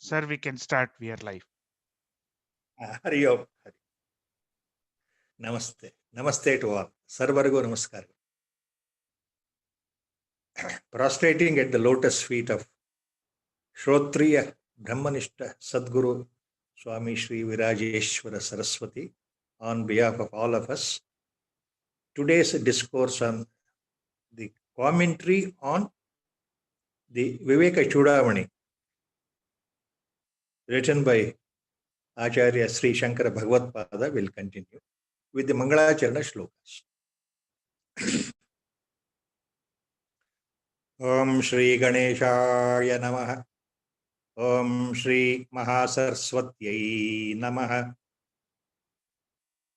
Sir, we can start. We are live. Hari Om. Namaste. Namaste to all. Sarvargo namaskar. Prostrating at the lotus feet of Shrotriya Brahmanishta Sadguru Swami Shri Virajeshwara Saraswati on behalf of all of us. Today's discourse on the commentary on the Viveka Chudamani written by Acharya Sri Shankara Bhagavad Pada will continue with the Mangalacharana shlokas. Om Shri Ganeshaya Namaha. Om Shri Mahasaraswatyai Namaha.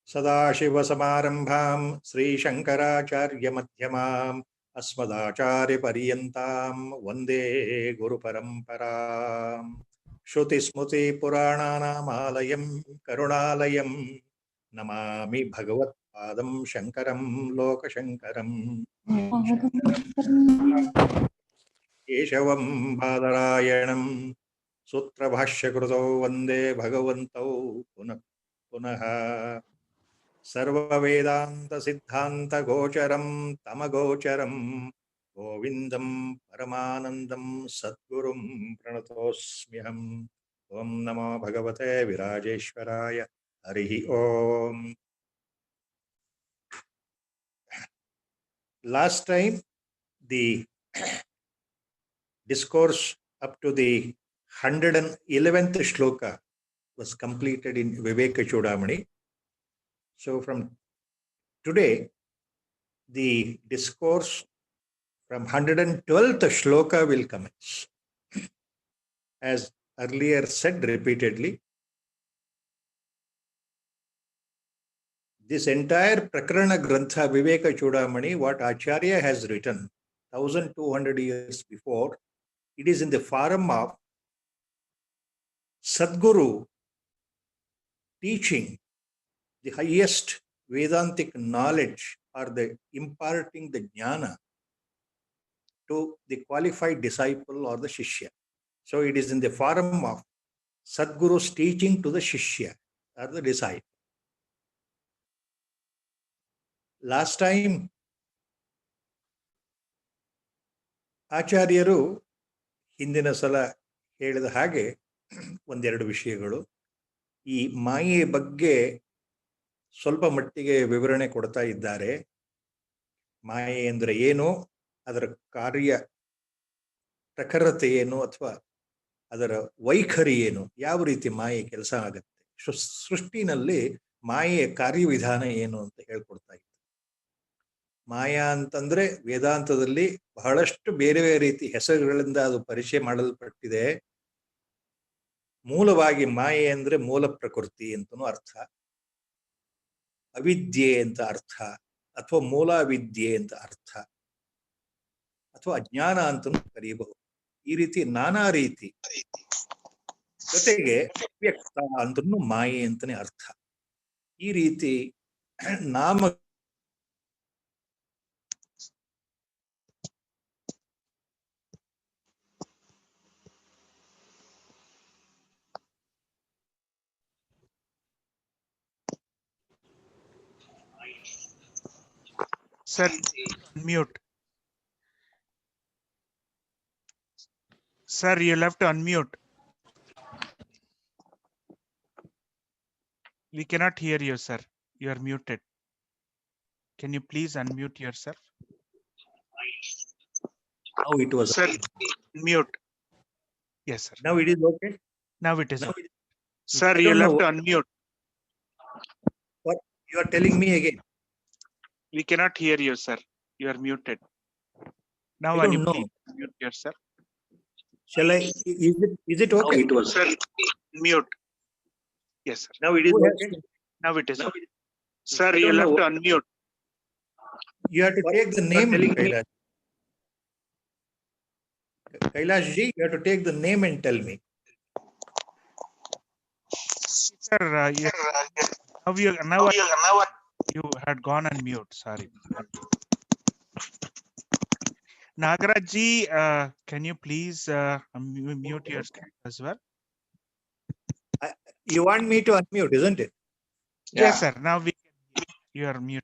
Sadashiva Samarambham Sri Shankaracharya Madhyamam Asmadacharya Pariyantam Vande Guru Paramparam Shruti Smruti Purananam Alayam Karunalayam Namami Bhagavat Padam Shankaram Loka Shankaram Keshavam Badarayanam Sutra Bhashyakrutau Vande Bhagavantau Punaha Sarva Vedanta Siddhanta Gocharam Tamagocharam Govindam Paramanandam Sadgurum Pranatosmyaham Om Namo Bhagavate Virajeshwaraya Harihi Om. Last time the discourse up to the 111th shloka was completed in Viveka Chudamani. So from today, the discourse from 112th shloka will commence. As earlier said repeatedly, this entire Prakarana Grantha Viveka Chudamani, what Acharya has written 1200 years before, it is in the form of Sadguru teaching the highest Vedantic knowledge or the imparting the jnana to the qualified disciple or the Shishya. So it is in the form of Sadguru's teaching to the Shishya or the disciple. Last time, ಆಚಾರ್ಯರು ಹಿಂದಿನ ಸಲ ಹೇಳಿದ ಹಾಗೆ ಒಂದೆರಡು ವಿಷಯಗಳು ಈ ಮಾಯೆ ಬಗ್ಗೆ ಸ್ವಲ್ಪ ಮಟ್ಟಿಗೆ ವಿವರಣೆ ಕೊಡ್ತಾ ಇದ್ದಾರೆ. ಮಾಯೆ ಅಂದರೆ ಏನು, ಅದರ ಕಾರ್ಯ ಪ್ರಖರತೆ ಏನು ಅಥವಾ ಅದರ ವೈಖರಿ ಏನು, ಯಾವ ರೀತಿ ಮಾಯೆ ಕೆಲಸ ಆಗುತ್ತೆ, ಸೃಷ್ಟಿನಲ್ಲಿ ಮಾಯೆಯ ಕಾರ್ಯವಿಧಾನ ಏನು ಅಂತ ಹೇಳ್ಕೊಡ್ತಾ ಇದ್ದಾರೆ. ಮಾಯಾ ಅಂತಂದ್ರೆ ವೇದಾಂತದಲ್ಲಿ ಬಹಳಷ್ಟು ಬೇರೆ ಬೇರೆ ರೀತಿ ಹೆಸರುಗಳಿಂದ ಅದು ಪರಿಚಯ ಮಾಡಲ್ಪಟ್ಟಿದೆ. ಮೂಲವಾಗಿ ಮಾಯೆ ಅಂದ್ರೆ ಮೂಲ ಪ್ರಕೃತಿ ಅಂತನೂ ಅರ್ಥ, ಅವಿದ್ಯೆ ಅಂತ ಅರ್ಥ, ಅಥವಾ ಮೂಲಾವಿದ್ಯೆ ಅಂತ ಅರ್ಥ, ಅಥವಾ ಅಜ್ಞಾನ ಅಂತನೂ ಕರೆಯಬಹುದು. ಈ ರೀತಿ ನಾನಾ ರೀತಿ, ಜೊತೆಗೆ ಅವ್ಯಕ್ತ ಅಂದ್ರೂ ಮಾಯೆ ಅಂತಾನೆ ಅರ್ಥ. ಈ ರೀತಿ ನಾಮ Sir, unmute. Sir, you'll have to unmute. We cannot hear you, sir. You are muted. Can you please unmute yourself? Now it was. Sir, mute. Yes, sir. Now it is okay. Now it is. Now Okay. Sir, you'll have to unmute. What you are telling me again? We cannot hear you, sir. You are muted. Now I don't know. Mute yourself. Shall I? Is it okay? It was. Sir, mute. Yes, sir. Now it is okay. Now it is. Okay. Sir, you'll have to unmute. You have to take the name. Kailash. Kailash ji, you have to take the name and tell me. Sir, now you had gone on mute. Sorry. Nagaraj ji, can you please mute yourself as well? You want me to unmute, isn't it? Yes, sir. Now we can hear you. You are muted.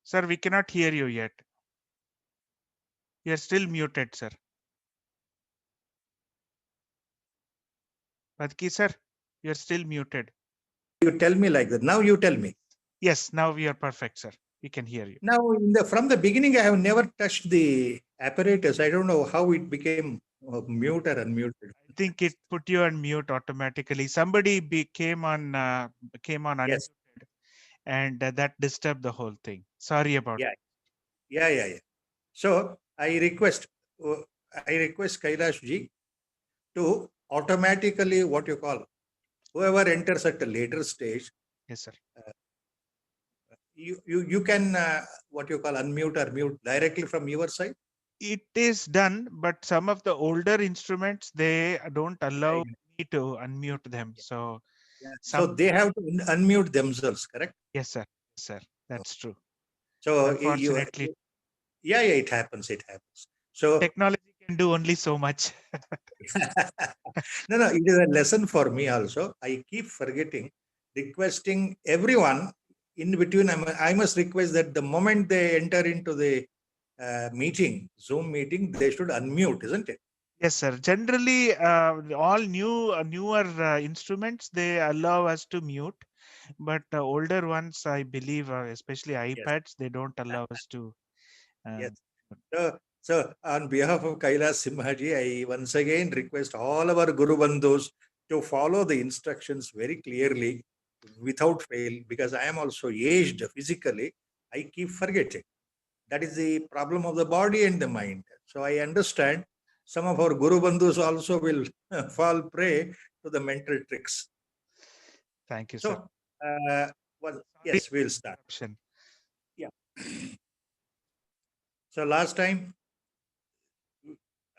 Sir, we cannot hear you yet. You are still muted, sir. Badki, sir, you are still muted. You tell me like that. Now you tell me. Yes, now we are perfect, sir. We can hear you. Now, from the beginning, I have never touched the apparatus. I don't know how it became mute or unmuted. I think it put you on mute automatically. Somebody came on Yes. unmuted, and that disturbed the whole thing. Sorry about Yeah. it. Yeah. So I request Kailash ji to automatically whoever enters at a later stage, Yes, sir. you can unmute or mute directly from your side. It is done, but some of the older instruments, they don't allow me to unmute them. So So they have to unmute themselves, correct? Yes, sir. Yes, sir. That's true. So Unfortunately, yeah, it happens. So technology can do only so much. no, it is a lesson for me also. I keep forgetting, requesting everyone in between. I must request that the moment they enter into the Zoom meeting, they should unmute, isn't it? Yes, sir. Generally, all newer instruments, they allow us to mute, but older ones, I believe, especially iPads, they don't allow us to. Yes. So on behalf of Kailash Simhaji, I once again request all our Guru Bandhus to follow the instructions very clearly without fail, because I am also aged physically. I keep forgetting. That is the problem of the body and the mind. So I understand some of our Guru Bandhus also will fall prey to the mental tricks. Thank you, sir. So, yes, we'll start. Yeah. So last time,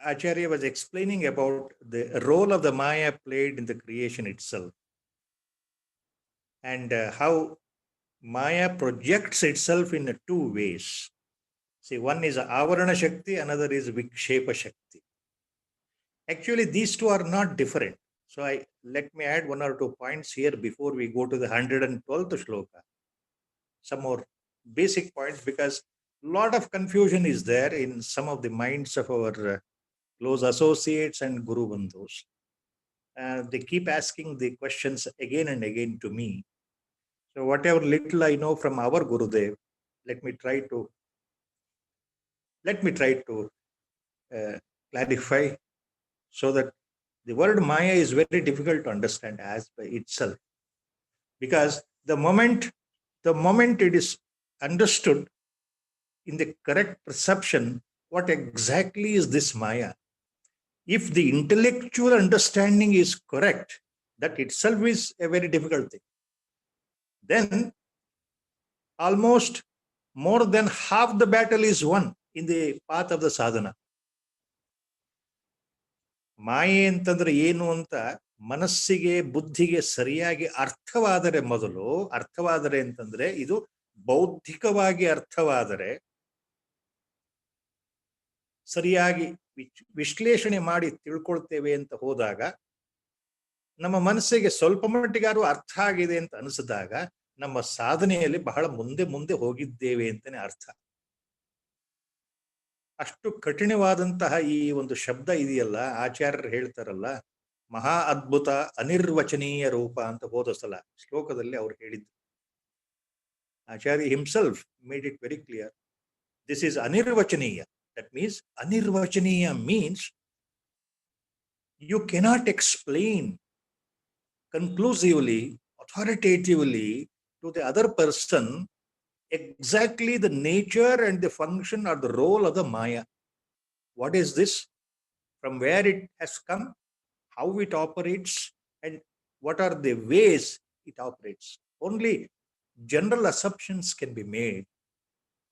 Acharya was explaining about the role of the Maya played in the creation itself, and how Maya projects itself in two ways. See, one is Avarana Shakti, another is Vikshepa Shakti. Actually, these two are not different. So let me add one or 2 points here before we go to the 112th shloka. Some more basic points, because a lot of confusion is there in some of the minds of our close associates and Guru Bandhus. They keep asking the questions again and again to me. So whatever little I know from our Gurudev, let me try to clarify, so that the word Maya is very difficult to understand as by itself, because the moment it is understood in the correct perception, what exactly is this Maya? If the intellectual understanding is correct, that itself is a very difficult thing. Then almost more than half the battle is won in the path of the sadhana. ಮಾಯೆ ಅಂತಂದ್ರೆ ಏನು ಅಂತ ಮನಸ್ಸಿಗೆ ಬುದ್ಧಿಗೆ ಸರಿಯಾಗಿ ಅರ್ಥವಾದರೆ ಅಂತಂದ್ರೆ, ಇದು ಬೌದ್ಧಿಕವಾಗಿ ಅರ್ಥವಾದರೆ, ಸರಿಯಾಗಿ ವಿಶ್ಲೇಷಣೆ ಮಾಡಿ ತಿಳ್ಕೊಳ್ತೇವೆ ಅಂತ ಹೋದಾಗ, ನಮ್ಮ ಮನಸ್ಸಿಗೆ ಸ್ವಲ್ಪ ಮಟ್ಟಿಗಾರು ಅರ್ಥ ಆಗಿದೆ ಅಂತ ಅನಿಸಿದಾಗ, ನಮ್ಮ ಸಾಧನೆಯಲ್ಲಿ ಬಹಳ ಮುಂದೆ ಹೋಗಿದ್ದೇವೆ ಅಂತಾನೆ ಅರ್ಥ. ಅಷ್ಟು ಕಠಿಣವಾದಂತಹ ಈ ಒಂದು ಶಬ್ದ ಇದೆಯಲ್ಲ, ಆಚಾರ್ಯರು ಹೇಳ್ತಾರಲ್ಲ, ಮಹಾ ಅದ್ಭುತ ಅನಿರ್ವಚನೀಯ ರೂಪ ಅಂತ ಹೋದ ಸಲ ಶ್ಲೋಕದಲ್ಲಿ ಅವ್ರು ಹೇಳಿದ್ರು. Acharya himself made it very clear. This is ಅನಿರ್ವಚನೀಯ. ದಟ್ ಮೀನ್ಸ್ ಅನಿರ್ವಚನೀಯ means you cannot explain conclusively, authoritatively to the other person exactly the nature and the function or the role of the Maya. What is this? From where it has come? How it operates? And what are the ways it operates? Only general assumptions can be made.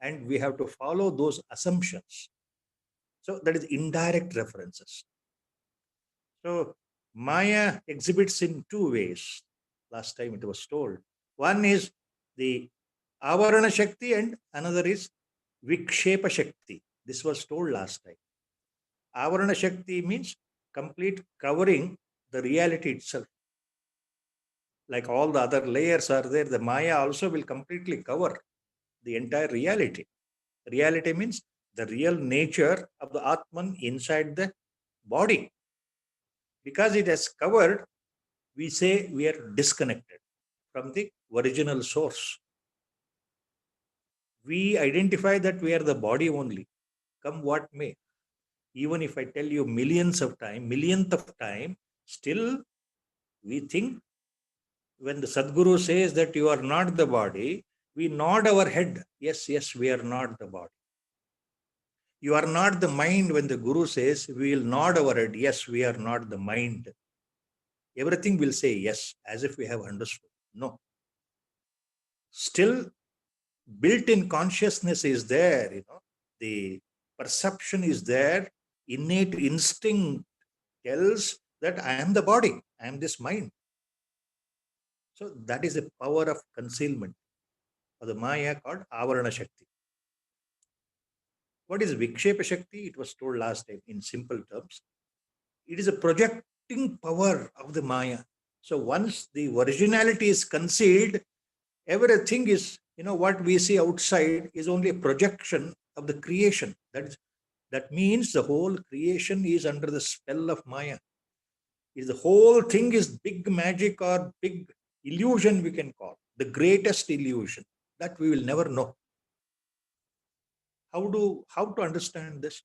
and we have to follow those assumptions. So that is indirect references. So Maya exhibits in two ways. Last time it was told. One is the Avarana Shakti and another is Vikshepa Shakti. This was told last time. Avarana Shakti means complete covering the reality itself. Like all the other layers are there, the Maya also will completely cover the entire reality. Reality means the real nature of the Atman inside the body. Because it has covered, we say we are disconnected from the original source. We identify that we are the body only, come what may. Even if I tell you millionth of time, still we think, when the Sadguru says that you are not the body, we nod our head. Yes, yes, we are not the body. You are not the mind. When the Guru says, we will nod our head. Yes, we are not the mind. Everything will say yes, as if we have understood. No. Still, built-in consciousness is there. The perception is there. Innate instinct tells that I am the body. I am this mind. So that is the power of concealment of the Maya called Avarana Shakti. What is Vikshepa Shakti? It was told last time in simple terms. It is a projecting power of the Maya. So once the originality is concealed, everything is, what we see outside is only a projection of the creation. That means the whole creation is under the spell of Maya. The whole thing is big magic or big illusion, we can call. The greatest illusion that we will never know. How to understand this?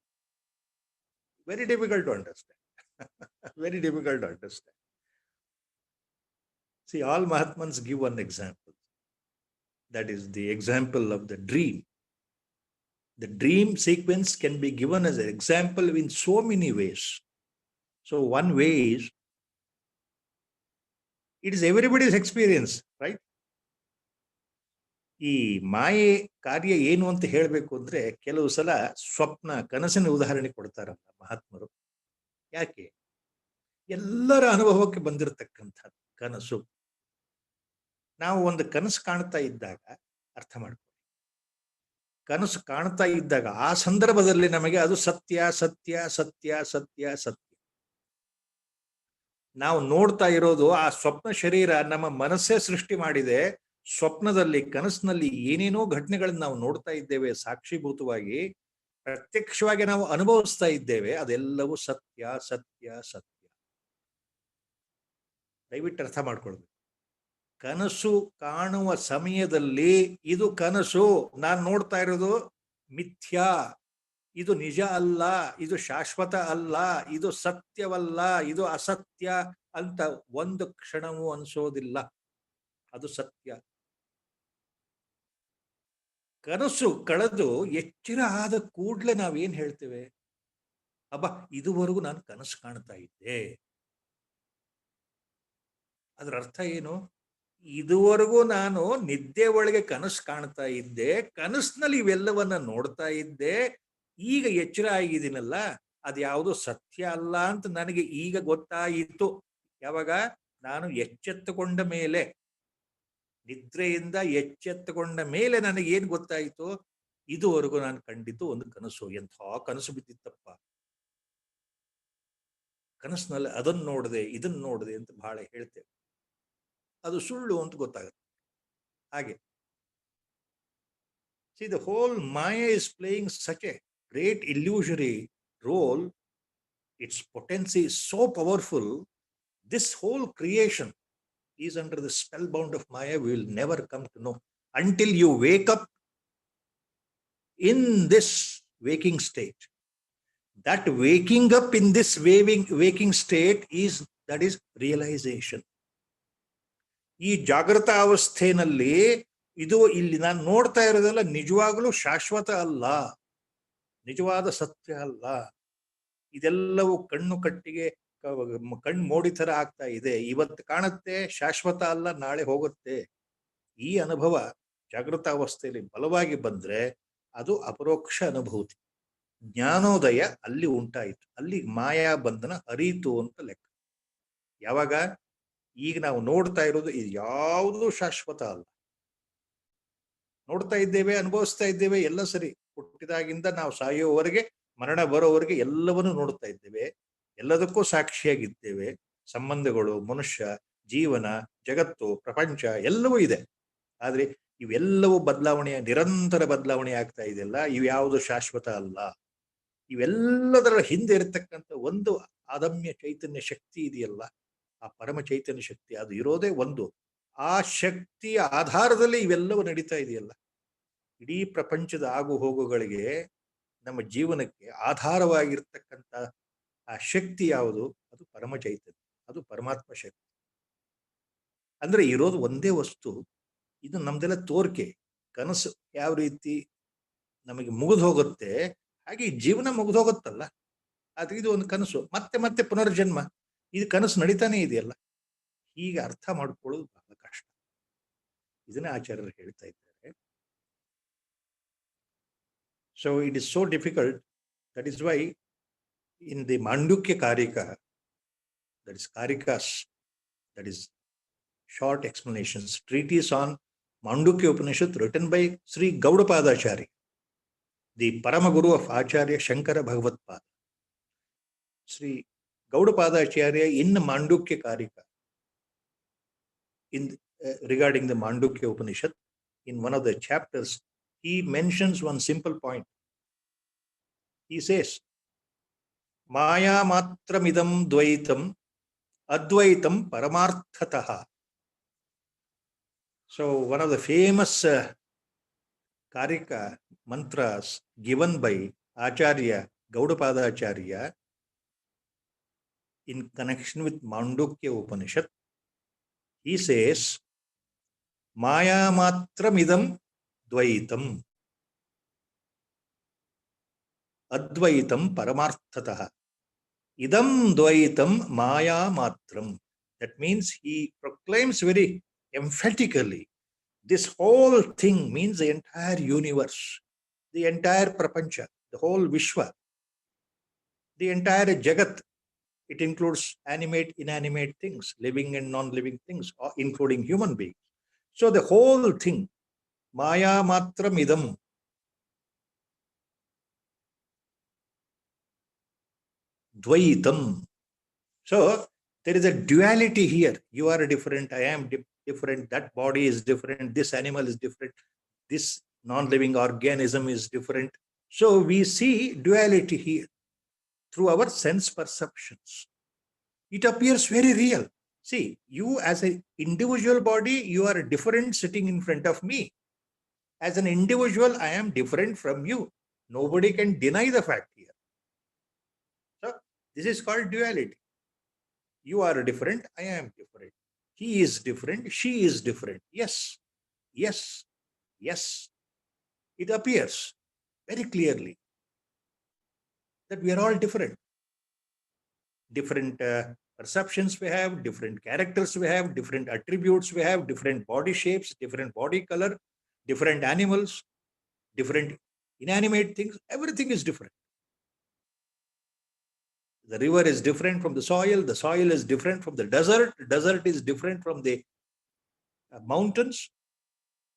Very difficult to understand. Very difficult to understand. See, all Mahatmans give one example. That is the example of the dream. The dream sequence can be given as an example in so many ways. So one way is, it is everybody's experience, right? ಈ ಮಾಯೆ ಕಾರ್ಯ ಏನು ಅಂತ ಹೇಳಬೇಕು ಅಂದ್ರೆ, ಕೆಲವು ಸಲ ಸ್ವಪ್ನ, ಕನಸಿನ ಉದಾಹರಣೆ ಕೊಡ್ತಾರಲ್ಲ ಮಹಾತ್ಮರು. ಯಾಕೆ? ಎಲ್ಲರ ಅನುಭವಕ್ಕೆ ಬಂದಿರತಕ್ಕಂಥ ಕನಸು. ನಾವು ಒಂದು ಕನಸು ಕಾಣ್ತಾ ಇದ್ದಾಗ ಅರ್ಥ ಮಾಡ್ಕೊಳ್ಳಿ, ಕನಸು ಕಾಣ್ತಾ ಇದ್ದಾಗ ಆ ಸಂದರ್ಭದಲ್ಲಿ ನಮಗೆ ಅದು ಸತ್ಯ ಸತ್ಯ ಸತ್ಯ ಸತ್ಯ ಸತ್ಯ. ನಾವು ನೋಡ್ತಾ ಇರೋದು ಆ ಸ್ವಪ್ನ ಶರೀರ ನಮ್ಮ ಮನಸ್ಸೇ ಸೃಷ್ಟಿ ಮಾಡಿದೆ. ಸ್ವಪ್ನದಲ್ಲಿ, ಕನಸಿನಲ್ಲಿ ಏನೇನೋ ಘಟನೆಗಳನ್ನ ನಾವು ನೋಡ್ತಾ ಇದ್ದೇವೆ, ಸಾಕ್ಷೀಭೂತವಾಗಿ ಪ್ರತ್ಯಕ್ಷವಾಗಿ ನಾವು ಅನುಭವಿಸ್ತಾ ಇದ್ದೇವೆ. ಅದೆಲ್ಲವೂ ಸತ್ಯ ಸತ್ಯ ಸತ್ಯ. ದಯವಿಟ್ಟು ಅರ್ಥ ಮಾಡ್ಕೊಳ್ಬೇಕು. ಕನಸು ಕಾಣುವ ಸಮಯದಲ್ಲಿ ಇದು ಕನಸು, ನಾನು ನೋಡ್ತಾ ಇರೋದು ಮಿಥ್ಯಾ, ಇದು ನಿಜ ಅಲ್ಲ, ಇದು ಶಾಶ್ವತ ಅಲ್ಲ, ಇದು ಸತ್ಯವಲ್ಲ, ಇದು ಅಸತ್ಯ ಅಂತ ಒಂದು ಕ್ಷಣವೂ ಅನಿಸೋದಿಲ್ಲ. ಅದು ಸತ್ಯ. ಕನಸು ಕಳೆದು ಎಚ್ಚರ ಆದ ಕೂಡ್ಲೆ ನಾವೇನ್ ಹೇಳ್ತೇವೆ? ಅಬ್ಬಾ, ಇದುವರೆಗೂ ನಾನು ಕನಸು ಕಾಣ್ತಾ ಇದ್ದೆ. ಅದರ ಅರ್ಥ ಏನು? ಇದುವರೆಗೂ ನಾನು ನಿದ್ದೆ ಒಳಗೆ ಕನಸು ಕಾಣ್ತಾ ಇದ್ದೆ, ಕನಸಿನಲ್ಲಿ ಇವೆಲ್ಲವನ್ನ ನೋಡ್ತಾ ಇದ್ದೆ. ಈಗ ಎಚ್ಚರ ಆಗಿದ್ದೀನಲ್ಲ, ಅದ್ಯಾವುದು ಸತ್ಯ ಅಲ್ಲ ಅಂತ ನನಗೆ ಈಗ ಗೊತ್ತಾಯಿತು. ಯಾವಾಗ? ನಾನು ಎಚ್ಚೆತ್ತುಕೊಂಡ ಮೇಲೆ, ನಿದ್ರೆಯಿಂದ ಎಚ್ಚೆತ್ತುಕೊಂಡ ಮೇಲೆ ನನಗೆ ಏನ್ ಗೊತ್ತಾಯಿತು? ಇದುವರೆಗೂ ನಾನು ಕಂಡಿದ್ದು ಒಂದು ಕನಸು. ಎಂಥ ಕನಸು ಬಿದ್ದಿತ್ತಪ್ಪ, ಕನಸಿನಲ್ಲಿ ಅದನ್ನ ನೋಡಿದೆ ಇದನ್ನ ನೋಡಿದೆ ಅಂತ ಬಹಳ ಹೇಳ್ತೇವೆ. ಅದು ಸುಳ್ಳು ಅಂತ ಗೊತ್ತಾಗುತ್ತೆ. ಹಾಗೆ see, the whole Maya is playing such a great illusory role. Its potency is so powerful. This whole creation is under the spellbound of Maya. We will never come to know until you wake up in this waking state. That waking up in this waking state is realization. ಈ ಜಾಗೃತ ಅವಸ್ಥೆಯಲ್ಲಿ ಇದು ಇಲ್ಲಿ ನಾನು ನೋಡ್ತಾ ಇರೋದೆಲ್ಲ ನಿಜವಾಗಲೂ ಶಾಶ್ವತ ಅಲ್ಲ, ನಿಜವಾದ ಸತ್ಯ ಅಲ್ಲ. ಇದೆಲ್ಲವೂ ಕಣ್ಣು ಕಟ್ಟಿಗೆ, ಕಣ್ಣು ಮೋಡಿ ತರ ಆಗ್ತಾ ಇದೆ. ಇವತ್ತು ಕಾಣುತ್ತೆ, ಶಾಶ್ವತ ಅಲ್ಲ, ನಾಳೆ ಹೋಗುತ್ತೆ. ಈ ಅನುಭವ ಜಾಗೃತ ಅವಸ್ಥೆಯಲ್ಲಿ ಬಲವಾಗಿ ಬಂದ್ರೆ ಅದು ಅಪರೋಕ್ಷ ಅನುಭೂತಿ. ಜ್ಞಾನೋದಯ ಅಲ್ಲಿ ಉಂಟಾಯಿತು, ಅಲ್ಲಿ ಮಾಯಾ ಬಂಧನ ಹರಿಯಿತು ಅಂತ ಲೆಕ್ಕ. ಯಾವಾಗ? ಈಗ ನಾವು ನೋಡ್ತಾ ಇರೋದು ಇದು ಯಾವುದೂ ಶಾಶ್ವತ ಅಲ್ಲ. ನೋಡ್ತಾ ಇದ್ದೇವೆ, ಅನುಭವಿಸ್ತಾ ಇದ್ದೇವೆ, ಎಲ್ಲ ಸರಿ. ಹುಟ್ಟಿದಾಗಿಂದ ನಾವು ಸಾಯೋವರೆಗೆ, ಮರಣ ಬರೋವರೆಗೆ ಎಲ್ಲವನ್ನೂ ನೋಡ್ತಾ ಇದ್ದೇವೆ, ಎಲ್ಲದಕ್ಕೂ ಸಾಕ್ಷಿಯಾಗಿದ್ದೇವೆ. ಸಂಬಂಧಗಳು, ಮನುಷ್ಯ, ಜೀವನ, ಜಗತ್ತು, ಪ್ರಪಂಚ ಎಲ್ಲವೂ ಇದೆ. ಆದ್ರೆ ಇವೆಲ್ಲವೂ ನಿರಂತರ ಬದಲಾವಣೆ ಆಗ್ತಾ ಇದೆಯಲ್ಲ, ಇವ್ಯಾವುದು ಶಾಶ್ವತ ಅಲ್ಲ. ಇವೆಲ್ಲದರ ಹಿಂದೆ ಇರತಕ್ಕಂಥ ಒಂದು ಅದಮ್ಯ ಚೈತನ್ಯ ಶಕ್ತಿ ಇದೆಯಲ್ಲ, ಆ ಪರಮ ಚೈತನ್ಯ ಶಕ್ತಿ, ಅದು ಇರೋದೇ ಒಂದು. ಆ ಶಕ್ತಿಯ ಆಧಾರದಲ್ಲಿ ಇವೆಲ್ಲವೂ ನಡೀತಾ ಇದೆಯಲ್ಲ. ಇಡೀ ಪ್ರಪಂಚದ ಆಗು ಹೋಗುಗಳಿಗೆ, ನಮ್ಮ ಜೀವನಕ್ಕೆ ಆಧಾರವಾಗಿರ್ತಕ್ಕಂಥ ಆ ಶಕ್ತಿ ಯಾವುದು? ಅದು ಪರಮ ಚೈತನ್ಯ, ಅದು ಪರಮಾತ್ಮ ಶಕ್ತಿ. ಅಂದ್ರೆ ಇರೋದು ಒಂದೇ ವಸ್ತು. ಇದು ನಮ್ದೆಲ್ಲ ತೋರ್ಕೆ, ಕನಸು ಯಾವ ರೀತಿ ನಮಗೆ ಮುಗಿದು ಹೋಗುತ್ತೆ ಹಾಗೆ ಜೀವನ ಮುಗಿದು ಹೋಗುತ್ತಲ್ಲ, ಆದ್ರೆ ಇದು ಒಂದು ಕನಸು. ಮತ್ತೆ ಮತ್ತೆ ಪುನರ್ಜನ್ಮ, ಇದು ಕನಸು ನಡೀತಾನೆ ಇದೆಯಲ್ಲ. ಹೀಗೆ ಅರ್ಥ ಮಾಡ್ಕೊಳ್ಳೋದು ಬಹಳ ಕಷ್ಟ. ಇದನ್ನೇ ಆಚಾರ್ಯರು ಹೇಳ್ತಾ ಇದ್ದಾರೆ. So it is so difficult. That is why in the Mandukya Karika, that is Karikas, that is short explanations, treatise on Mandukya Upanishad written by Sri Gaudapadacharya, the Paramaguru of Acharya Shankara Bhagavatpada. Sri Gaudapadacharya in Mandukya Karika, regarding the Mandukya Upanishad, in one of the chapters, he mentions one simple point. He says, Maya matramidam dvaitam advaitam paramarthataha. So one of the famous Karika mantras given by Acharya Gaudapadacharya in connection with Mandukya Upanishad, he says, Maya matramidam dvaitam advaitam paramarthataha. Idam dvaitam maya matram. That means he proclaims very emphatically, this whole thing means the entire universe, the entire prapancha, the whole Vishwa, the entire Jagat. It includes animate, inanimate things, living and non-living things, including human beings. So the whole thing, maya matram idam, dvaitam. So there is a duality here. You are different, I am different, that body is different, this animal is different, this non-living organism is different. So we see duality here through our sense perceptions. It appears very real. See, you as an individual body, you are different sitting in front of me. As an individual, I am different from you. Nobody can deny the fact here. So this is called duality. You are different, I am different. He is different, she is different. Yes, yes, yes. It appears very clearly that we are all different. Different perceptions we have, different characters we have, different attributes we have, different body shapes, different body color, different animals, different inanimate things. Everything is different. The river is different from the soil is different from the desert is different from the mountains.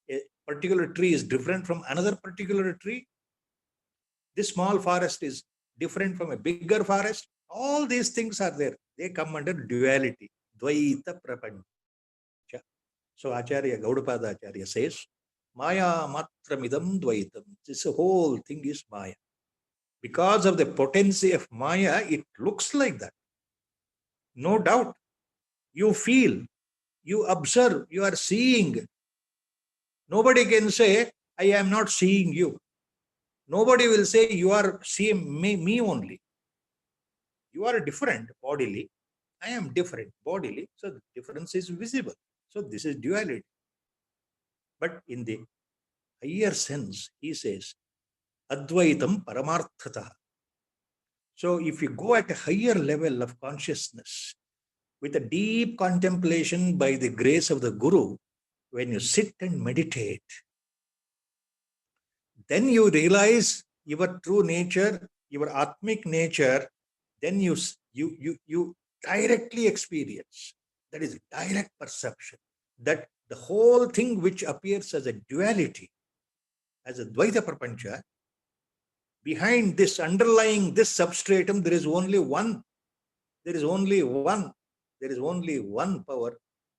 A particular tree is different from another particular tree. This small forest is different from a bigger forest. All these things are there. They come under duality, dvaita prapancha. So Acharya Gaudapadacharya says, Maya matramidam dvaitam. This whole thing is Maya. Because of the potency of Maya, it looks like that. No doubt. You feel, you observe, you are seeing. Nobody can say, I am not seeing you. Nobody will say, you are seeing me only. You are different bodily. I am different bodily. So the difference is visible. So this is duality. But in the higher sense, he says, Advaitam paramarthataha. So if you go at a higher level of consciousness, with a deep contemplation by the grace of the Guru, when you sit and meditate, then you realize your true nature, your atmic nature, then you directly experience. That is direct perception. That the whole thing which appears as a duality, as a Dvaita Prapancha, behind this, underlying this substratum, there is only one. There is only one. There is only one power.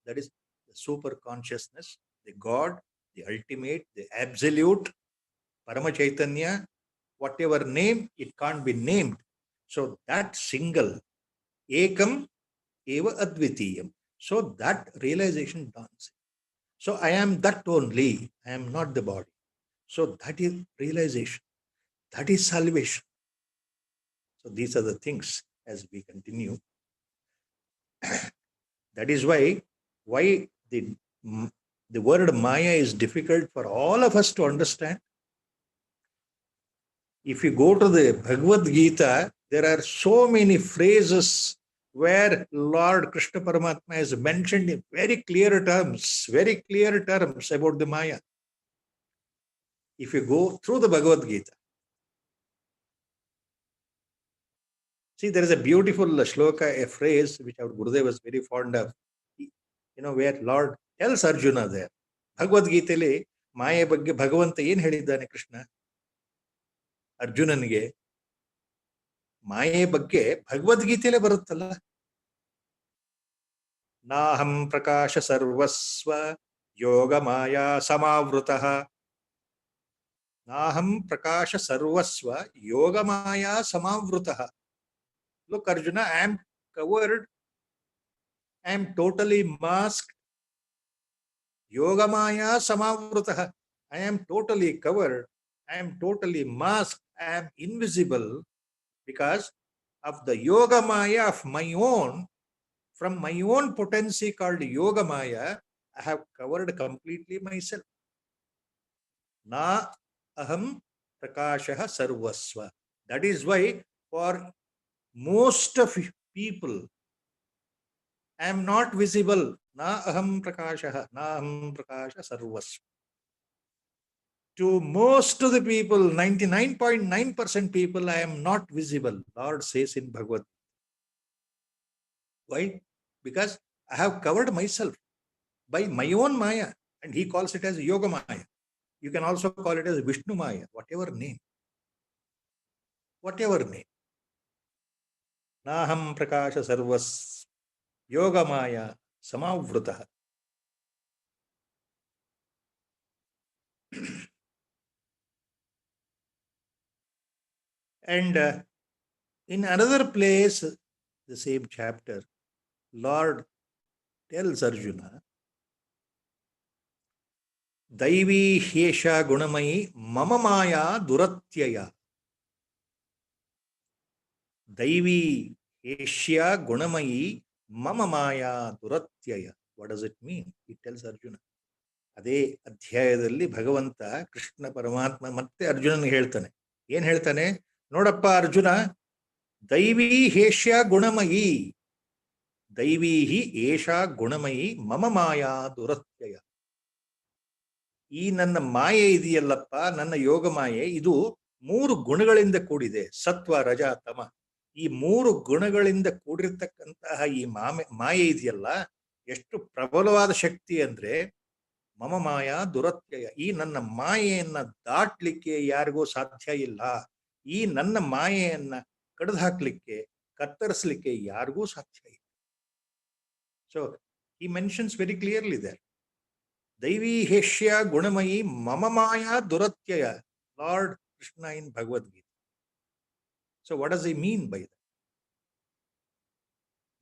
That is the super consciousness, the God, the ultimate, the absolute, Parama Chaitanya, whatever name, it can't be named. So that single, Ekam Eva Advitiyam. So that realization dawns. So I am that only. I am not the body. So that is realization. That is salvation. So these are the things as we continue. That is why the word Maya is difficult for all of us to understand. If you go to the Bhagavad Gita, there are so many phrases where Lord Krishna Paramatma has mentioned in very clear terms about the Maya. If you go through the Bhagavad Gita, see, there is a beautiful shloka, a phrase which our Gurudev was very fond of, where Lord tells Arjuna there, Bhagavad Gita, Maya ಬಗ್ಗೆ ಭಗವಂತ ಏನು ಹೇಳಿದ್ದಾನೆ ಕೃಷ್ಣ ಅರ್ಜುನನಿಗೆ? ಮಾಯೆ ಬಗ್ಗೆ ಭಗವದ್ಗೀತೆಯಲ್ಲೇ ಬರುತ್ತಲ್ಲ, ನಾಹಂ ಪ್ರಕಾಶ ಸರ್ವಸ್ವ ಯೋಗ ಮಾಯಾ ಸಮಾವೃತಃ. ನಾಹಂ ಪ್ರಕಾಶ ಸರ್ವಸ್ವ ಯೋಗ ಮಾಯಾ ಸಮಾವೃತಃ. Look, Arjuna, I am covered, I am totally masked. Yoga maya samavrutah. I am totally covered, I am totally masked, I am invisible because of the yoga maya of my own. From my own potency called yoga maya, I have covered completely myself. Na aham prakashah sarvasva. That is why for most of people, I am not visible. Na aham prakashah, na aham prakasha sarvasva. To most of the people, 99.9% people, I am not visible. Lord says in Bhagavad. Why? Because I have covered myself by my own Maya, and he calls it as Yoga Maya. You can also call it as Vishnu Maya, whatever name. Whatever name. Naham prakasha sarvas Yoga Maya samavrutah. And in another place, the same chapter, Lord tells Arjuna, Daivi Hesha Gunamayi Mama Maya Duratyaya. Daivi Hesha Gunamayi Mama Maya Duratyaya. What does it mean? He tells Arjuna. ಅದೇ ಅಧ್ಯಾಯದಲ್ಲಿ ಭಗವಂತ ಕೃಷ್ಣ ಪರಮಾತ್ಮ ಮತ್ತೆ ಅರ್ಜುನನಿಗೆ ಹೇಳ್ತಾನೆ. ಏನ್ ಹೇಳ್ತಾನೆ? ನೋಡಪ್ಪ ಅರ್ಜುನ, ದೈವೀ ಹೇಷ್ಯ ಗುಣಮಯಿ, ದೈವೀಹಿ ಏಷಾ ಗುಣಮಯಿ ಮಮ ಮಾಯಾ ದುರತ್ಯಯ. ಈ ನನ್ನ ಮಾಯೆ ಇದೆಯಲ್ಲಪ್ಪ, ನನ್ನ ಯೋಗ ಮಾಯೆ, ಇದು 3 ಗುಣಗಳಿಂದ ಕೂಡಿದೆ. ಸತ್ವ, ರಜ, ತಮ. ಈ 3 ಗುಣಗಳಿಂದ ಕೂಡಿರ್ತಕ್ಕಂತಹ ಈ ಮಾಯೆ ಇದೆಯಲ್ಲ, ಎಷ್ಟು ಪ್ರಬಲವಾದ ಶಕ್ತಿ ಅಂದ್ರೆ, ಮಮ ಮಾಯಾ ದುರತ್ಯಯ. ಈ ನನ್ನ ಮಾಯೆಯನ್ನ ದಾಟ್ಲಿಕ್ಕೆ ಯಾರಿಗೂ ಸಾಧ್ಯ ಇಲ್ಲ. ಈ ನನ್ನ ಮಾಯೆಯನ್ನ ಕಡಿದು ಹಾಕ್ಲಿಕ್ಕೆ, ಕತ್ತರಿಸಲಿಕ್ಕೆ ಯಾರಿಗೂ ಸಾಧ್ಯ ಇಲ್ಲ. So he mentions very clearly there. Daivi Heshya Gunamayi Mama Maya Duratyaya. Lord Krishna in Bhagavad Gita. So what does he mean by that?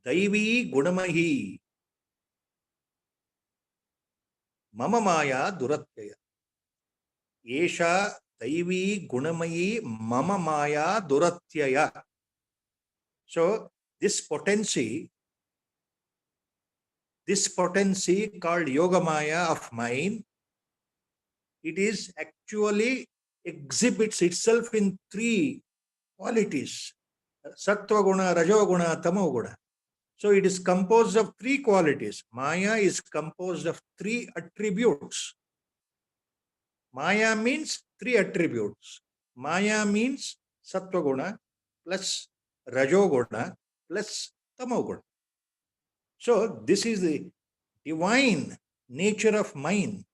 Daivi Gunamayi Mama Maya Duratyaya. Esha Daivi Gunamayi Mama Maya Duratyaya. So this potency called Yoga Maya of mine, it is actually exhibits itself in 3 qualities: Sattva Guna, Rajo Guna, Tamo Guna. So it is composed of 3 qualities. Maya is composed of 3 attributes. Maya means 3 attributes. Maya means Sattva-guna plus Rajoguna plus Tamoguna. So this is the divine nature of mind.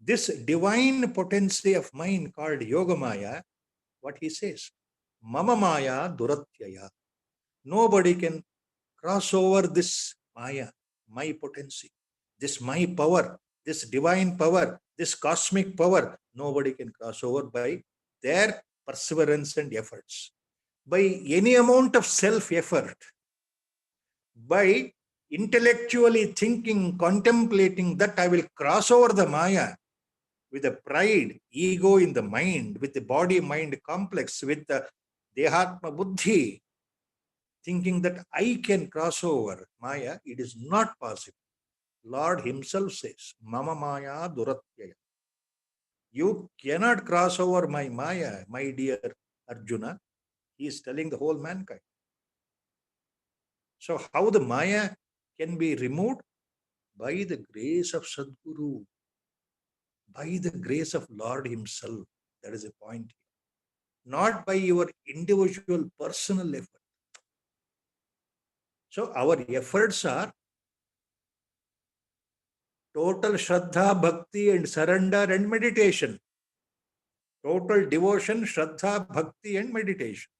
This divine potency of mind called Yogamaya, what he says, Mama Maya Duratyaya. Nobody can cross over this Maya, my potency, this my power, this divine power, this cosmic power. Nobody can cross over by their perseverance and efforts. By any amount of self-effort, by intellectually thinking, contemplating that I will cross over the Maya with the pride, ego in the mind, with the body-mind complex, with the Dehatma Buddhi, thinking that I can cross over Maya, it is not possible. Lord himself says, Mama Maya Duratyaya. You cannot cross over my Maya, my dear Arjuna. He is telling the whole mankind. So how the Maya can be removed? By the grace of Sadguru, by the grace of Lord himself. That is the point. Not by your individual personal effort. So our efforts are total Shraddha, Bhakti and surrender and meditation. Total devotion, Shraddha, Bhakti and meditation.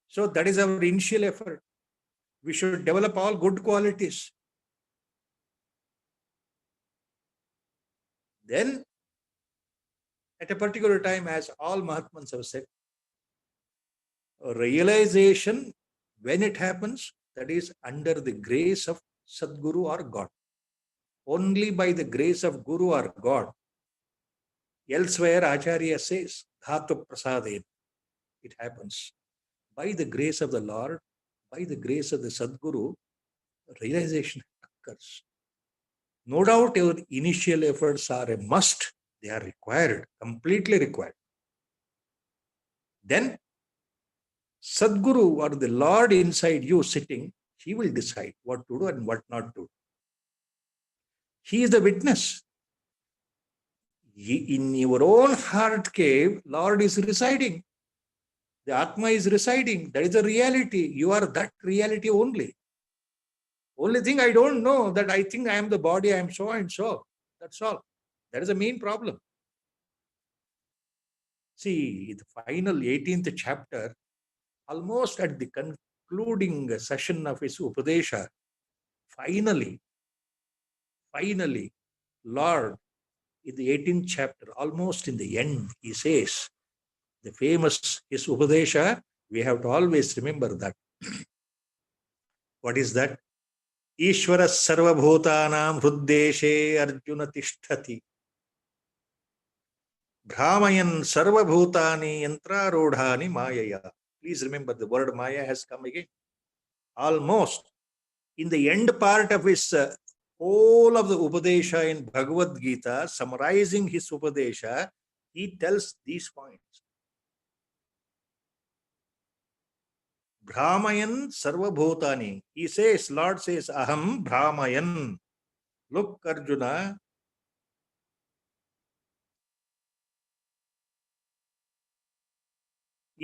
So that is our initial effort. We should develop all good qualities. Then, at a particular time, as all Mahatmas have said, realization, when it happens, that is under the grace of Sadguru or God. Only by the grace of Guru or God. Elsewhere, Acharya says, Dhatu Prasadena. It happens. By the grace of the Lord, by the grace of the Sadguru, realization occurs. No doubt your initial efforts are a must. They are required, completely required. Then Sadguru or the Lord inside you sitting, he will decide what to do and what not to do. He is the witness. In your own heart cave, Lord is residing. The Atma is residing. That is the reality. You are that reality only. Only thing I don't know that I think I am the body, I am so and so. That's all. That is the main problem. See, the final 18th chapter, almost at the concluding session of his Upadesha, finally, Lord, in the 18th chapter, almost in the end, he says, the famous, his Upadesha, we have to always remember that. What is that? Ishvara sarvabhutanam hruddeshe Arjuna tishtati. Brahmayan sarvabhutani yantrarodhani mayaya. Please remember the word Maya has come again. Almost in the end part of his whole of the Upadesha in Bhagavad Gita, summarizing his Upadesha, he tells these points. Brahmayan sarvabhutani. He says, Lord says, Aham Brahmayan. Look, Arjuna,